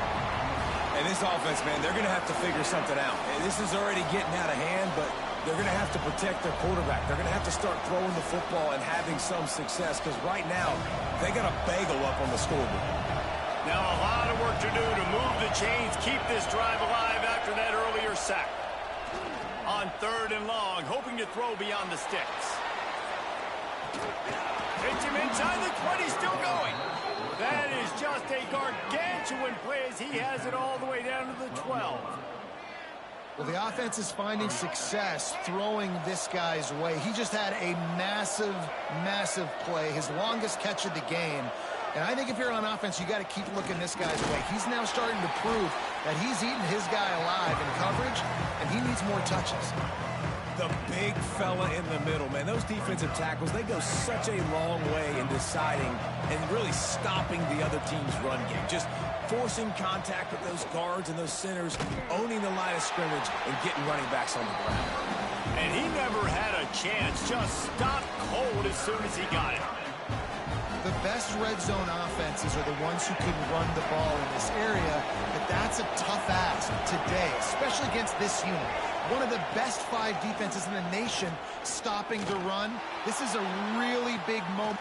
And this offense, man, they're going to have to figure something out. And this is already getting out of hand, but they're going to have to protect their quarterback. They're going to have to start throwing the football and having some success, because right now they got a bagel up on the scoreboard. Now a lot of work to do to move the chains, keep this drive alive after that earlier sack. On 3rd and long, hoping to throw beyond the sticks. Hits him inside the 20, still going. That is just a gargantuan play as he has it all the way down to the 12. Well, the offense is finding success throwing this guy's way. He just had a massive, massive play, his longest catch of the game. And I think if you're on offense, you got to keep looking this guy's way. He's now starting to prove that he's eating his guy alive in coverage, and he needs more touches. The big fella in the middle, man. Those defensive tackles, they go such a long way in deciding and really stopping the other team's run game. Just forcing contact with those guards and those centers, owning the line of scrimmage, and getting running backs on the ground. And he never had a chance, just stopped cold as soon as he got it. The best red zone offenses are the ones who can run the ball in this area, but that's a tough ask today, especially against this unit. One of the best 5 defenses in the nation stopping the run. This is a really big moment.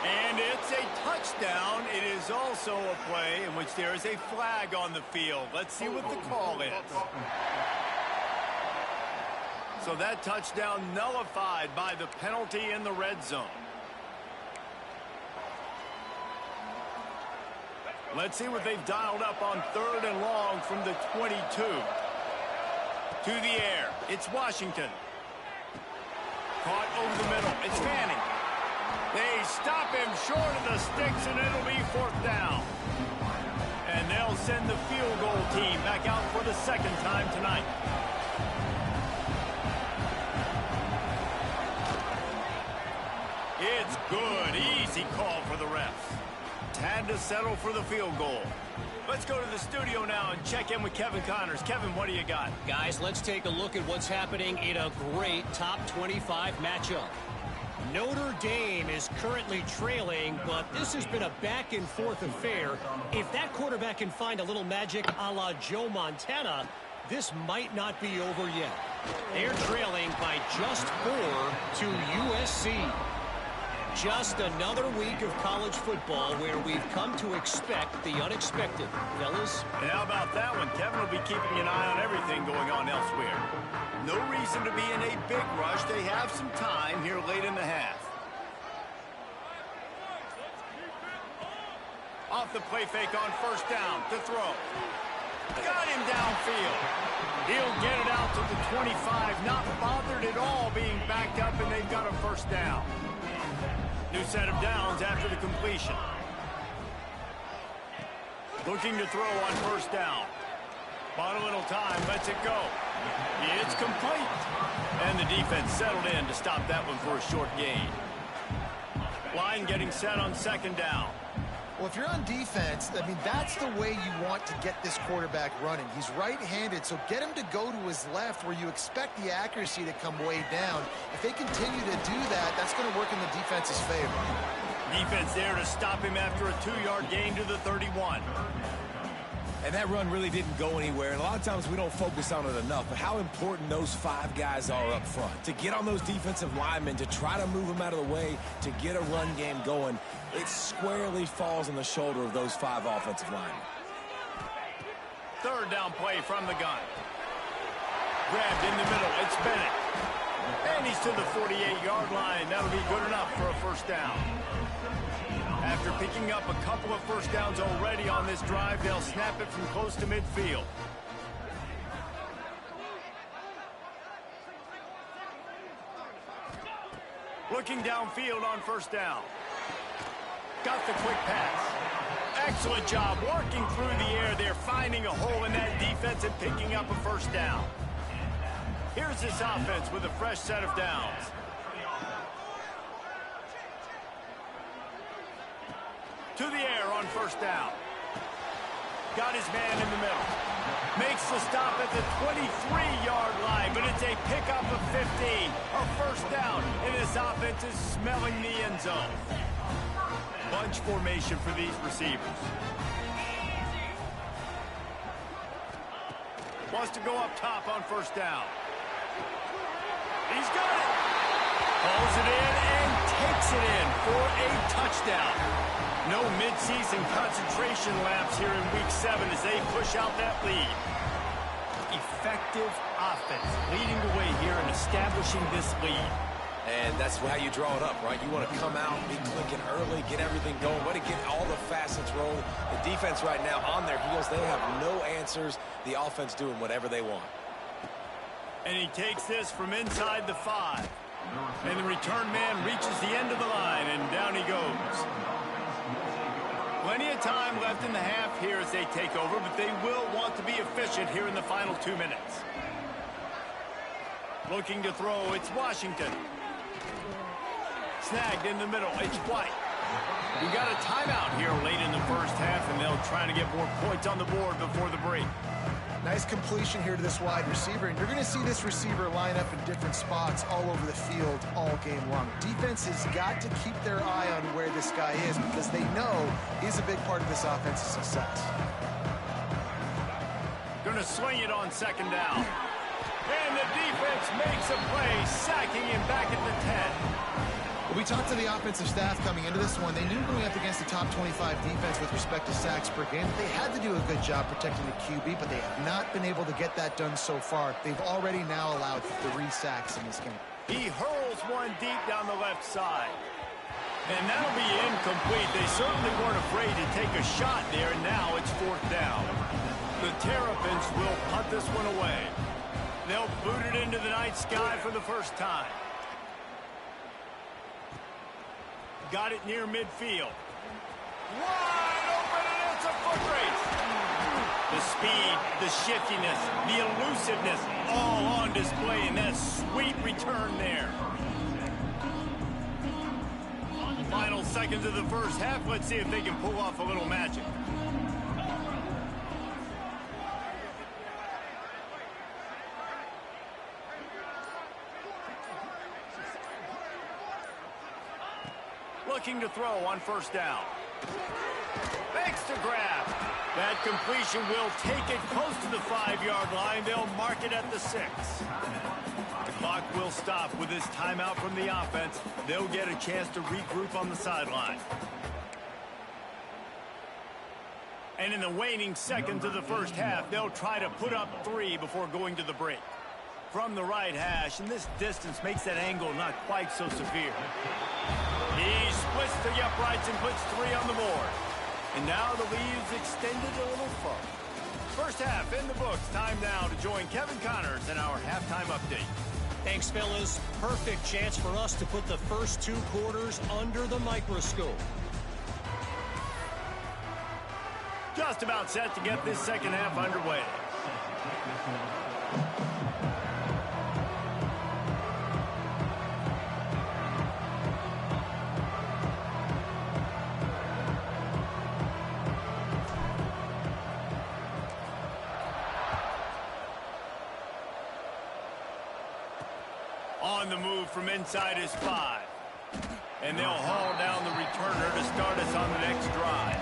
And it's a touchdown. It is also a play in which there is a flag on the field. Let's see what the call is. So that touchdown nullified by the penalty in the red zone. Let's see what they've dialed up on 3rd and long from the 22. To the air, it's Washington. Caught over the middle, it's Fanning. They stop him short of the sticks, and it'll be 4th down. And they'll send the field goal team back out for the 2nd time tonight. It's good, easy call for the refs. Had to settle for the field goal. Let's go to the studio now and check in with Kevin Connors. Kevin, what do you got? Guys, let's take a look at what's happening in a great top 25 matchup. Notre Dame is currently trailing, but this has been a back-and-forth affair. If that quarterback can find a little magic a la Joe Montana, this might not be over yet. They're trailing by just 4 to USC. Just another week of college football where we've come to expect the unexpected. Fellas? And how about that one? Kevin will be keeping an eye on everything going on elsewhere. No reason to be in a big rush. They have some time here late in the half. Off the play fake on 1st down to throw. Got him downfield. He'll get it out to the 25. Not bothered at all being backed up, and they've got a 1st down. New set of downs after the completion. Looking to throw on 1st down. Bought a little time, lets it go. It's complete. And the defense settled in to stop that one for a short gain. Line getting set on second down. Well, if you're on defense, I mean, that's the way you want to get this quarterback running. He's right-handed, so get him to go to his left where you expect the accuracy to come way down. If they continue to do that, that's going to work in the defense's favor. Defense there to stop him after a 2-yard gain to the 31. And that run really didn't go anywhere. And a lot of times we don't focus on it enough. But how important those 5 guys are up front. To get on those defensive linemen, to try to move them out of the way, to get a run game going, it squarely falls on the shoulder of those 5 offensive linemen. Third down play from the gun. Grabbed in the middle. It's Bennett. And he's to the 48-yard line. That'll be good enough for a first down. After picking up a couple of first downs already on this drive, they'll snap it from close to midfield. Looking downfield on first down. Got the quick pass. Excellent job working through the air there, finding a hole in that defense and picking up a first down. Here's this offense with a fresh set of downs. To the air on first down. Got his man in the middle. Makes the stop at the 23-yard line, but it's a pickup of 15. A first down, and this offense is smelling the end zone. Bunch formation for these receivers. Wants to go up top on first down. He's got it. Pulls it in and takes it in for a touchdown. No midseason concentration laps here in Week 7 as they push out that lead. Effective offense leading the way here and establishing this lead. And that's how you draw it up, right? You want to come out, be clicking early, get everything going, want to get all the facets rolling. The defense right now on their heels, they have no answers. The offense doing whatever they want. And he takes this from inside the 5. And the return man reaches the end of the line, and down he goes. Plenty of time left in the half here as they take over, but they will want to be efficient here in the final 2 minutes. Looking to throw, it's Washington. Snagged in the middle, it's White. We got a timeout here late in the first half, and they'll try to get more points on the board before the break. Nice completion here to this wide receiver, and you're going to see this receiver line up in different spots all over the field all game long. Defense has got to keep their eye on where this guy is because they know he's a big part of this offense's success. Going to swing it on second down. And the defense makes a play, sacking him back at the 10. We talked to the offensive staff coming into this one. They knew going up against the top 25 defense with respect to sacks per game. They had to do a good job protecting the QB, but they have not been able to get that done so far. They've already now allowed 3 sacks in this game. He hurls one deep down the left side. And that'll be incomplete. They certainly weren't afraid to take a shot there, and now it's 4th down. The Terrapins will punt this one away. They'll boot it into the night sky for the first time. Got it near midfield. Wide open, and it's a foot race. The speed, the shiftiness, the elusiveness, all on display in that sweet return there. Final seconds of the first half. Let's see if they can pull off a little magic. Looking to throw on first down. Makes the grab. That completion will take it close to the 5-yard line. They'll mark it at the 6. The clock will stop with this timeout from the offense. They'll get a chance to regroup on the sideline. And in the waning seconds of the first half, they'll try to put up 3 before going to the break. From the right hash, and this distance makes that angle not quite so severe. He splits the uprights and puts 3 on the board. And now the lead's extended a little further. First half in the books. Time now to join Kevin Connors in our halftime update. Thanks, fellas. Perfect chance for us to put the first 2 quarters under the microscope. Just about set to get this second half underway. on the move from inside his 5. And they'll haul down the returner to start us on the next drive.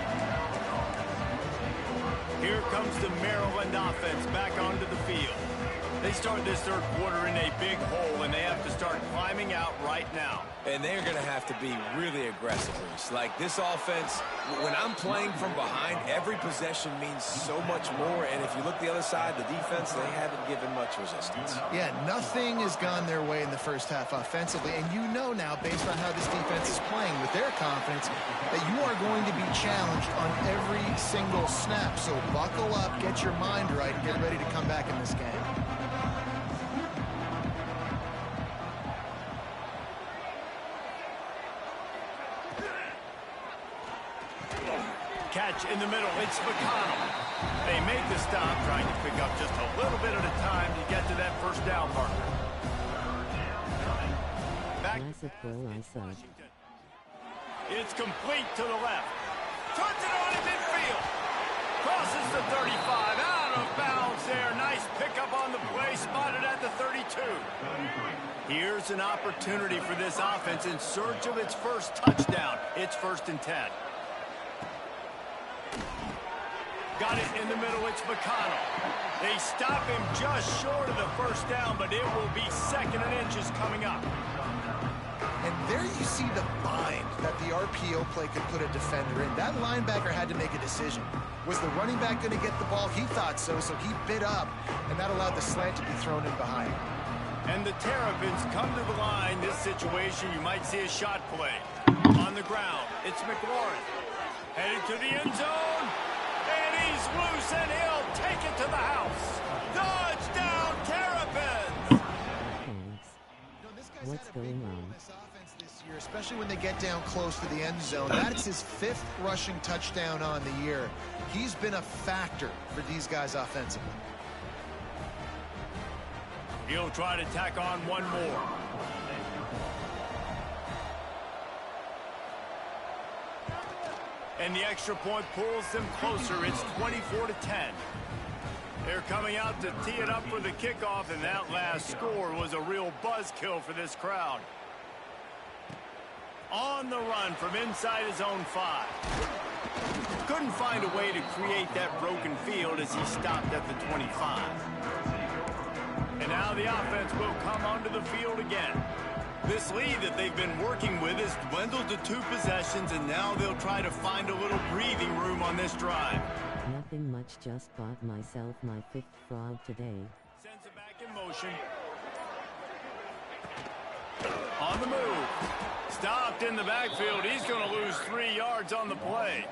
Here comes the Maryland offense back onto the field. They start this third quarter in a big hole, and they have to start climbing out right now. And they're going to have to be really aggressive. Like this offense, when I'm playing from behind, every possession means so much more. And if you look the other side, the defense, they haven't given much resistance. Yeah, nothing has gone their way in the first half offensively. And you know now, based on how this defense is playing with their confidence, that you are going to be challenged on every single snap. So buckle up, get your mind right, and get ready to come back in this game. Catch in the middle, it's McConnell. They make the stop, trying to pick up just a little bit at a time to get to that first down marker. Back. It's complete to the left. Turns it on in midfield. Crosses the 35, out of bounds there. Nice pickup on the play, spotted at the 32. Here's an opportunity for this offense in search of its first touchdown. It's 1st and 10. Got it in the middle, it's McConnell. They stop him just short of the first down, but it will be 2nd and inches coming up. And there you see the bind that the RPO play could put a defender in. That linebacker had to make a decision. Was the running back going to get the ball? He thought so, so he bit up, and that allowed the slant to be thrown in behind. And the Terrapins come to the line. This situation, you might see a shot play. On the ground, it's McLaurin. Headed to the end zone. And he's loose, and he'll take it to the house. Touchdown, Terrapins! What's going on? This offense this year, especially when they get down close to the end zone. That's his 5th rushing touchdown on the year. He's been a factor for these guys offensively. He'll try to tack on one more. And the extra point pulls them closer. It's 24-10. They're coming out to tee it up for the kickoff, and that last score was a real buzzkill for this crowd. On the run from inside his own 5. Couldn't find a way to create that broken field as he stopped at the 25. And now the offense will come onto the field again. This lead that they've been working with has dwindled to 2 possessions, and now they'll try to find a little breathing room on this drive. Nothing much, just bought myself my 5th frog today. Sends it back in motion. On the move. Stopped in the backfield. He's going to lose 3 yards on the play.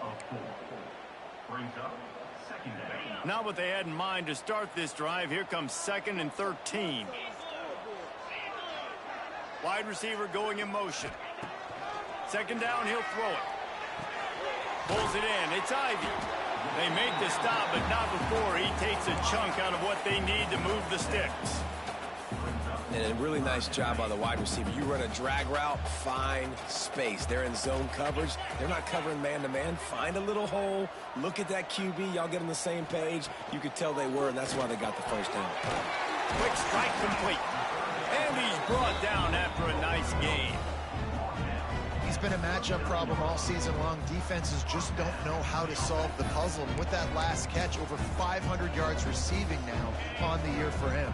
Not what they had in mind to start this drive. Here comes 2nd and 13. Wide receiver going in motion. 2nd down, he'll throw it. Pulls it in. It's Ivy. They make the stop, but not before he takes a chunk out of what they need to move the sticks. And a really nice job by the wide receiver. You run a drag route, find space. They're in zone coverage. They're not covering man-to-man. Find a little hole. Look at that QB. Y'all get on the same page. You could tell they were, and that's why they got the first down. Quick strike complete. And he's brought down after a nice gain. He's been a matchup problem all season long. Defenses just don't know how to solve the puzzle. And with that last catch, over 500 yards receiving now on the year for him.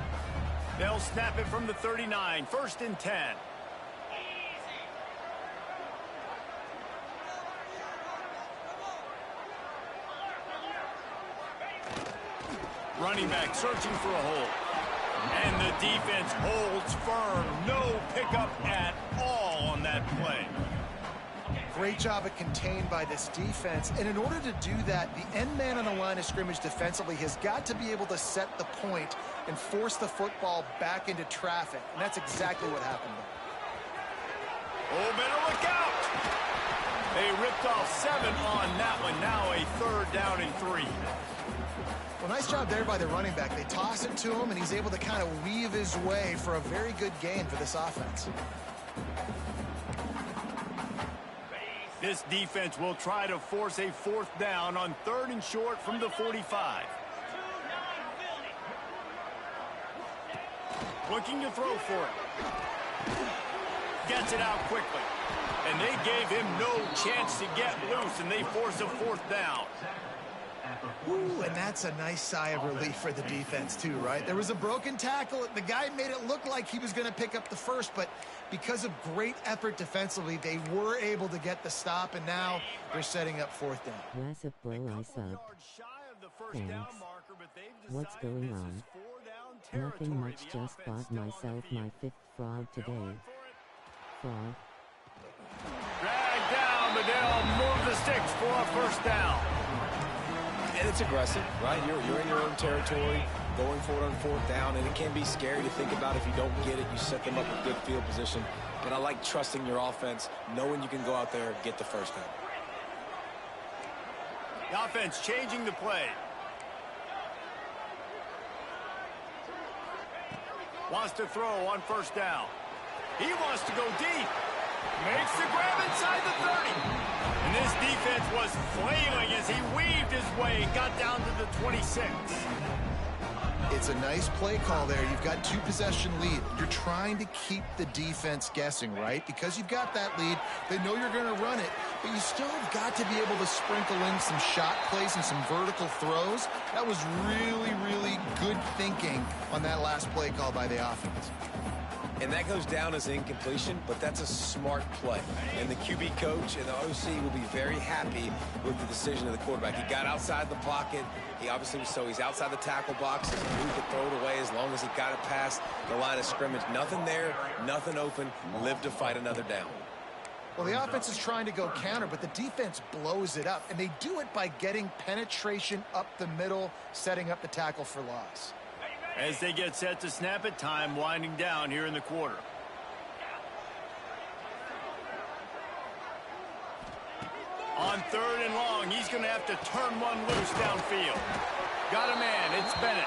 They'll snap it from the 39. 1st and 10. Running back searching for a hole. And the defense holds firm. No pickup at all on that play. Great job at contained by this defense. And in order to do that, the end man on the line of scrimmage defensively has got to be able to set the point and force the football back into traffic. And that's exactly what happened there. Oh, better look out. They ripped off 7 on that one. Now a 3rd down and 3. Well, nice job there by the running back. They toss it to him, and he's able to kind of weave his way for a very good gain for this offense. This defense will try to force a 4th down on 3rd and short from the 45. Looking to throw for it. Gets it out quickly. And they gave him no chance to get loose, and they force a 4th down. Ooh, and that's a nice sigh of relief for the defense too, right? There was a broken tackle. The guy made it look like he was going to pick up the first, but because of great effort defensively, they were able to get the stop, and now they're setting up 4th down. Massive blow I sub. Thanks. What's going on? Nothing much, just bought myself my 5th frog today. Frog. Drag down, but they'll move the sticks for a 1st down. And it's aggressive, right? You're in your own territory, going for it on 4th down, and it can be scary to think about if you don't get it. You set them up with good field position. But I like trusting your offense, knowing you can go out there and get the 1st down. The offense changing the play. Wants to throw on 1st down. He wants to go deep. Makes the grab inside the 30. And this defense was flailing as he weaved his way and got down to the 26. It's a nice play call there. You've got 2-possession lead. You're trying to keep the defense guessing, right? Because you've got that lead, they know you're going to run it, but you still have got to be able to sprinkle in some shot plays and some vertical throws. That was really, really good thinking on that last play call by the offense. And that goes down as incompletion, but that's a smart play. And the QB coach and the OC will be very happy with the decision of the quarterback. He got outside the pocket. He obviously was he's outside the tackle box. He could throw it away as long as he got it past the line of scrimmage. Nothing there, nothing open. Live to fight another down. Well, the offense is trying to go counter, but the defense blows it up. And they do it by getting penetration up the middle, setting up the tackle for loss. As they get set to snap it, time winding down here in the quarter. On 3rd and long, he's going to have to turn one loose downfield. Got a man, it's Bennett.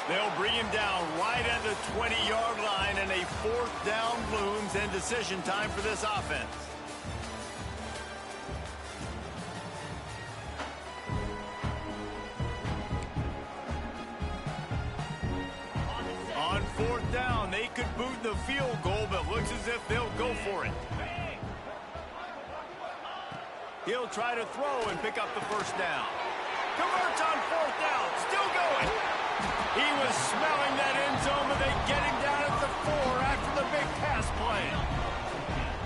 They'll bring him down right at the 20-yard line, and a 4th down looms, and decision time for this offense. On 4th down, they could boot the field goal, but looks as if they'll go for it. He'll try to throw and pick up the 1st down. Converts on 4th down, still going. He was smelling that end zone, but they get him down at the 4 after the big pass play.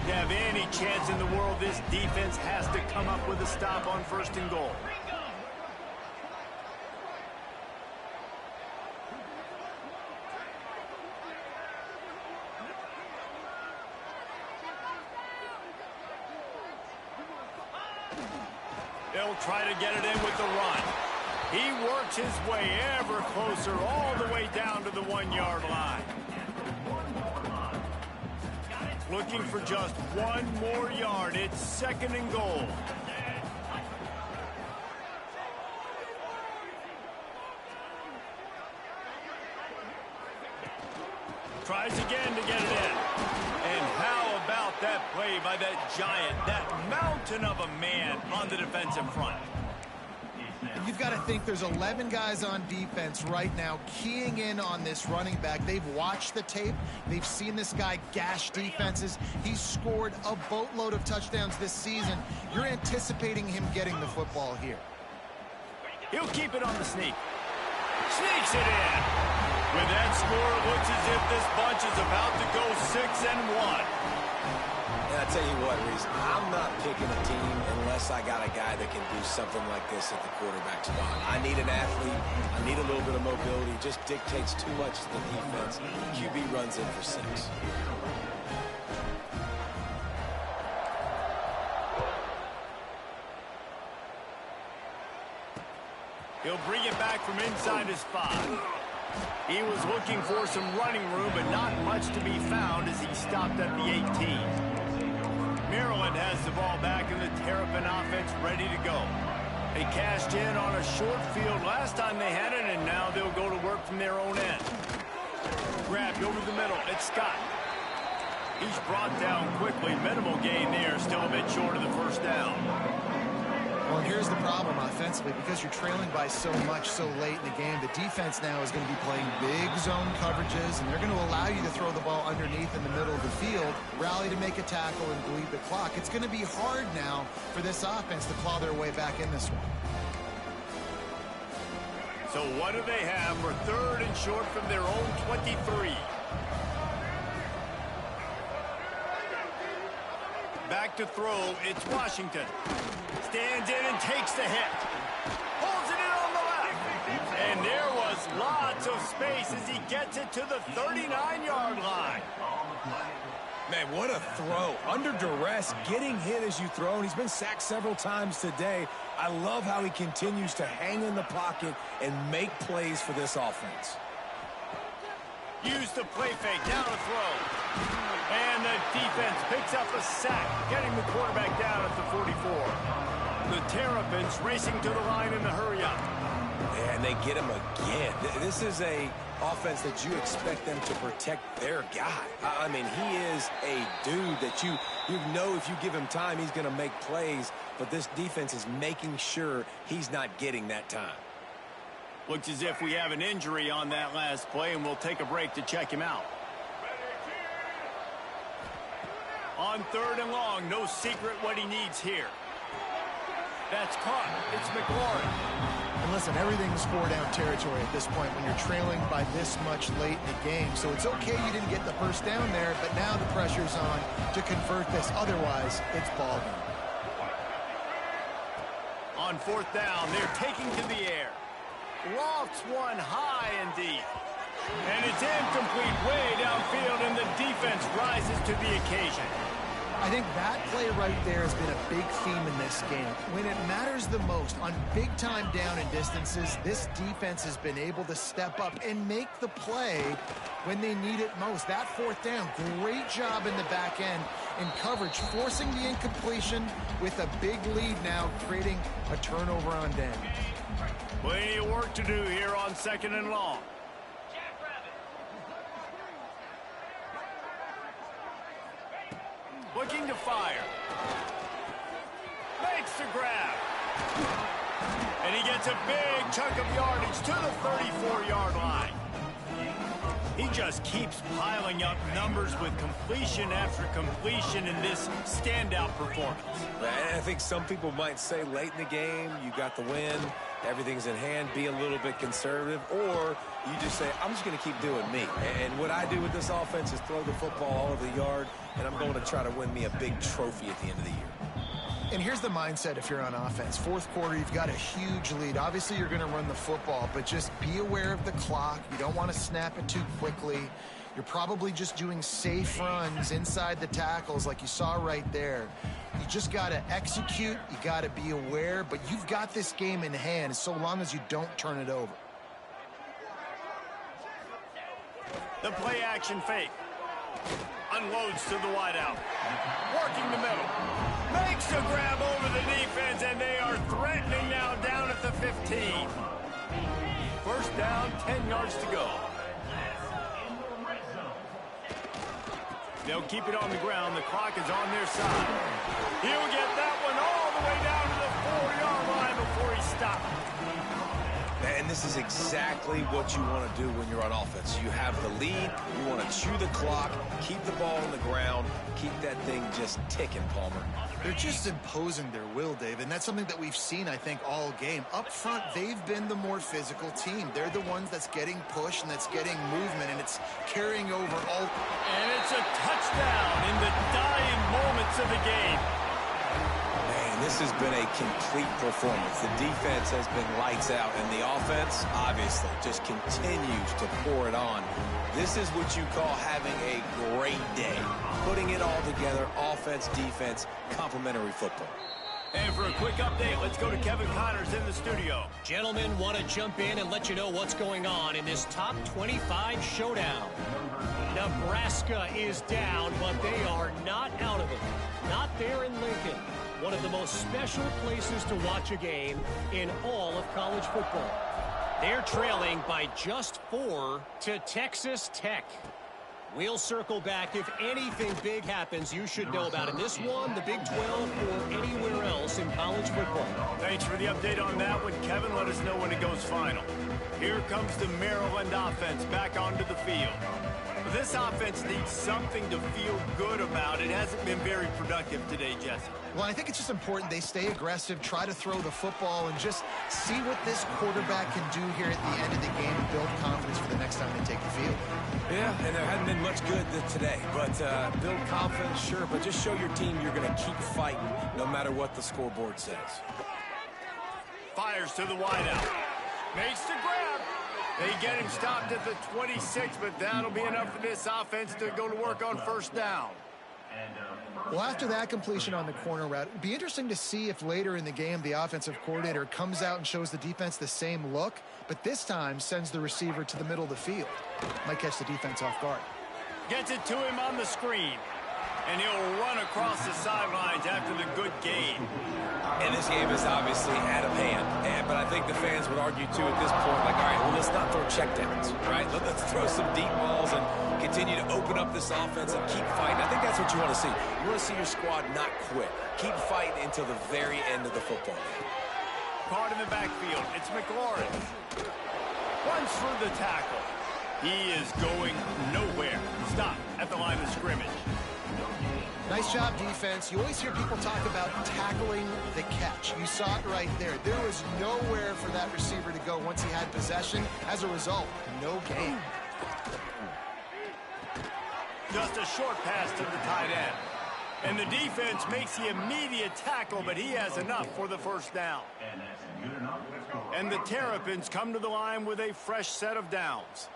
To have any chance in the world, this defense has to come up with a stop on 1st and goal. They'll try to get it in with the run. He works his way ever closer all the way down to the 1-yard line. Looking for just 1 more yard. It's 2nd and goal. Tries again to get it in. And how about that play by that giant, that mountain of a man on the defensive front? You've got to think there's 11 guys on defense right now keying in on this running back. They've watched the tape. They've seen this guy gash defenses. He's scored a boatload of touchdowns this season. You're anticipating him getting the football here. He'll keep it on the sneak. Sneaks it in. With that score, it looks as if this bunch is about to go 6-1. And I tell you what, Reese, I'm not picking a team unless I got a guy that can do something like this at the quarterback spot. I need an athlete. I need a little bit of mobility. It just dictates too much to the defense. QB runs in for 6. He'll bring it back from inside his 5. He was looking for some running room, but not much to be found as he stopped at the 18. Maryland has the ball back in the Terrapin offense ready to go. They cashed in on a short field last time they had it, and now they'll go to work from their own end. Grabbed over the middle. It's Scott. He's brought down quickly. Minimal gain there. Still a bit short of the 1st down. Well, here's the problem offensively. Because you're trailing by so much so late in the game, the defense now is going to be playing big zone coverages, and they're going to allow you to throw the ball underneath in the middle of the field, rally to make a tackle, and bleed the clock. It's going to be hard now for this offense to claw their way back in this one. So what do they have for 3rd and short from their own 23? Back to throw, it's Washington. Stands in and takes the hit. Pulls it in on the left. And there was lots of space as he gets it to the 39-yard line. Man, what a throw. Under duress, getting hit as you throw, and he's been sacked several times today. I love how he continues to hang in the pocket and make plays for this offense. Use the play fake, down to throw. And the defense picks up a sack, getting the quarterback down at the 44. The Terrapins racing to the line in the hurry-up. And they get him again. This is a offense that you expect them to protect their guy. I mean, he is a dude that you know if you give him time, he's going to make plays. But this defense is making sure he's not getting that time. Looks as if we have an injury on that last play, and we'll take a break to check him out. On 3rd and long, no secret what he needs here. That's caught. It's McLaurin. And listen, everything's 4-down territory at this point when you're trailing by this much late in the game. So it's okay you didn't get the first down there, but now the pressure's on to convert this. Otherwise, it's ball game. On 4th down, they're taking to the air. Lofts one high and deep. And it's incomplete way downfield, and the defense rises to the occasion. I think that play right there has been a big theme in this game. When it matters the most, on big-time down and distances, this defense has been able to step up and make the play when they need it most. That 4th down, great job in the back end in coverage, forcing the incompletion with a big lead now, creating a turnover on down. Plenty of work to do here on 2nd and long. Looking to fire. Makes the grab. And he gets a big chunk of yardage to the 34-yard line. He just keeps piling up numbers with completion after completion in this standout performance. I think some people might say late in the game, you got the win, everything's in hand, be a little bit conservative, or you just say, I'm just going to keep doing me. And what I do with this offense is throw the football all over the yard, and I'm going to try to win me a big trophy at the end of the year. And here's the mindset if you're on offense. 4th quarter, you've got a huge lead. Obviously, you're going to run the football, but just be aware of the clock. You don't want to snap it too quickly. You're probably just doing safe runs inside the tackles like you saw right there. You just got to execute. You got to be aware, but you've got this game in hand so long as you don't turn it over. The play action fake. Unloads to the wideout. Working the middle. Makes the grab over the defense, and they are threatening now down at the 15. 1st down, 10 yards to go. They'll keep it on the ground. The clock is on their side. He'll get that one all the way down to the 4-yard line before he stops. And this is exactly what you want to do when you're on offense. You have the lead. You want to chew the clock, keep the ball on the ground, keep that thing just ticking, Palmer. They're just imposing their will, Dave, and that's something that we've seen, I think, all game. Up front, they've been the more physical team. They're the ones that's getting pushed and that's getting movement, and it's carrying over all. And it's a touchdown in the dying moments of the game. Man, this has been a complete performance. The defense has been lights out, and the offense, obviously, just continues to pour it on. This is what you call having a great day. Putting it all together, offense, defense, complementary football. And for a quick update, let's go to Kevin Connors in the studio. Gentlemen, want to jump in and let you know what's going on in this top 25 showdown. Nebraska is down, but they are not out of it. Not there in Lincoln. One of the most special places to watch a game in all of college football. They're trailing by just 4 to Texas Tech. We'll circle back. If anything big happens, you should know about it. This one, the Big 12, or anywhere else in college football. Thanks for the update on that one, Kevin. Let us know when it goes final. Here comes the Maryland offense back onto the field. This offense needs something to feel good about. It hasn't been very productive today, Jesse. Well, I think it's just important they stay aggressive, try to throw the football, and just see what this quarterback can do here at the end of the game and build confidence for the next time they take the field. Yeah, and there hasn't been much good today. But build confidence, sure, but just show your team you're going to keep fighting no matter what the scoreboard says. Fires to the wideout. Makes the grab. They get him stopped at the 26, but that'll be enough for this offense to go to work on first down. Well, after that completion on the corner route, it'd be interesting to see if later in the game the offensive coordinator comes out and shows the defense the same look, but this time sends the receiver to the middle of the field. Might catch the defense off guard. Gets it to him on the screen. And he'll run across the sidelines after the good gain. And this game is obviously out of hand. But I think the fans would argue, too, at this point, like, all right, well, let's not throw checkdowns, right? Let's throw some deep balls and continue to open up this offense and keep fighting. I think that's what you want to see. You want to see your squad not quit. Keep fighting until the very end of the football game. Caught in the backfield. It's McLaurin. Runs for the tackle. He is going nowhere. Stop at the line of scrimmage. Nice job, defense. You always hear people talk about tackling the catch. You saw it right there. There was nowhere for that receiver to go once he had possession. As a result, no gain. Just a short pass to the tight end. And the defense makes the immediate tackle, but he has enough for the first down. And the Terrapins come to the line with a fresh set of downs.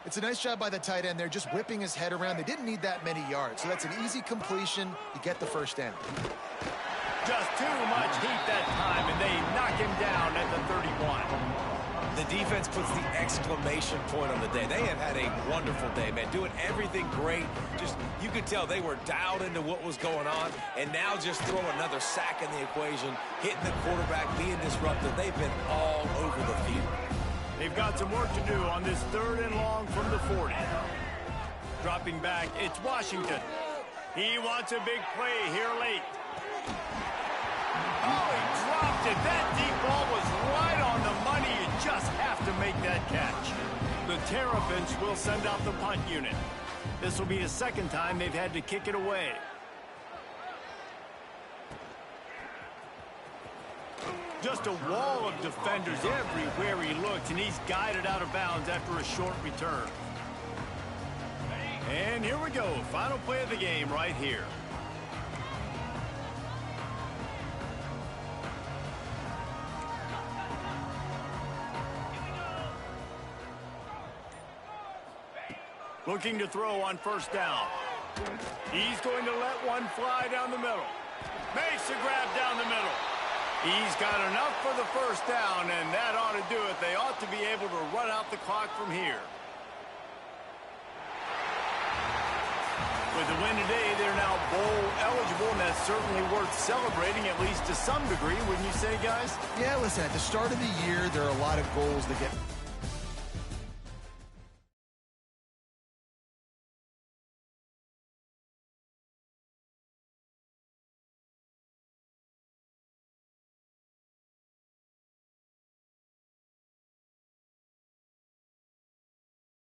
It's a nice job by the tight end there, just whipping his head around. They didn't need that many yards, so that's an easy completion. You get the first down. Just too much heat that time, and they knock him down at the 31. The defense puts the exclamation point on the day. They have had a wonderful day, man, doing everything great. Just, you could tell they were dialed into what was going on, and now just throw another sack in the equation, hitting the quarterback, being disruptive. They've been all over the field. They've got some work to do on this 3rd and long from the 40. Dropping back, it's Washington. He wants a big play here late. Oh, he dropped it. That deep ball was right on the money. You just have to make that catch. The Terrapins will send out the punt unit. This will be the second time they've had to kick it away. Just a wall of defenders everywhere he looks, and he's guided out of bounds after a short return. And here we go. Final play of the game right here. Looking to throw on first down. He's going to let one fly down the middle. Makes the grab down the middle. He's got enough for the first down, and that ought to do it. They ought to be able to run out the clock from here. With the win today, they're now bowl eligible, and that's certainly worth celebrating, at least to some degree, wouldn't you say, guys? Yeah, listen, at the start of the year, there are a lot of goals that get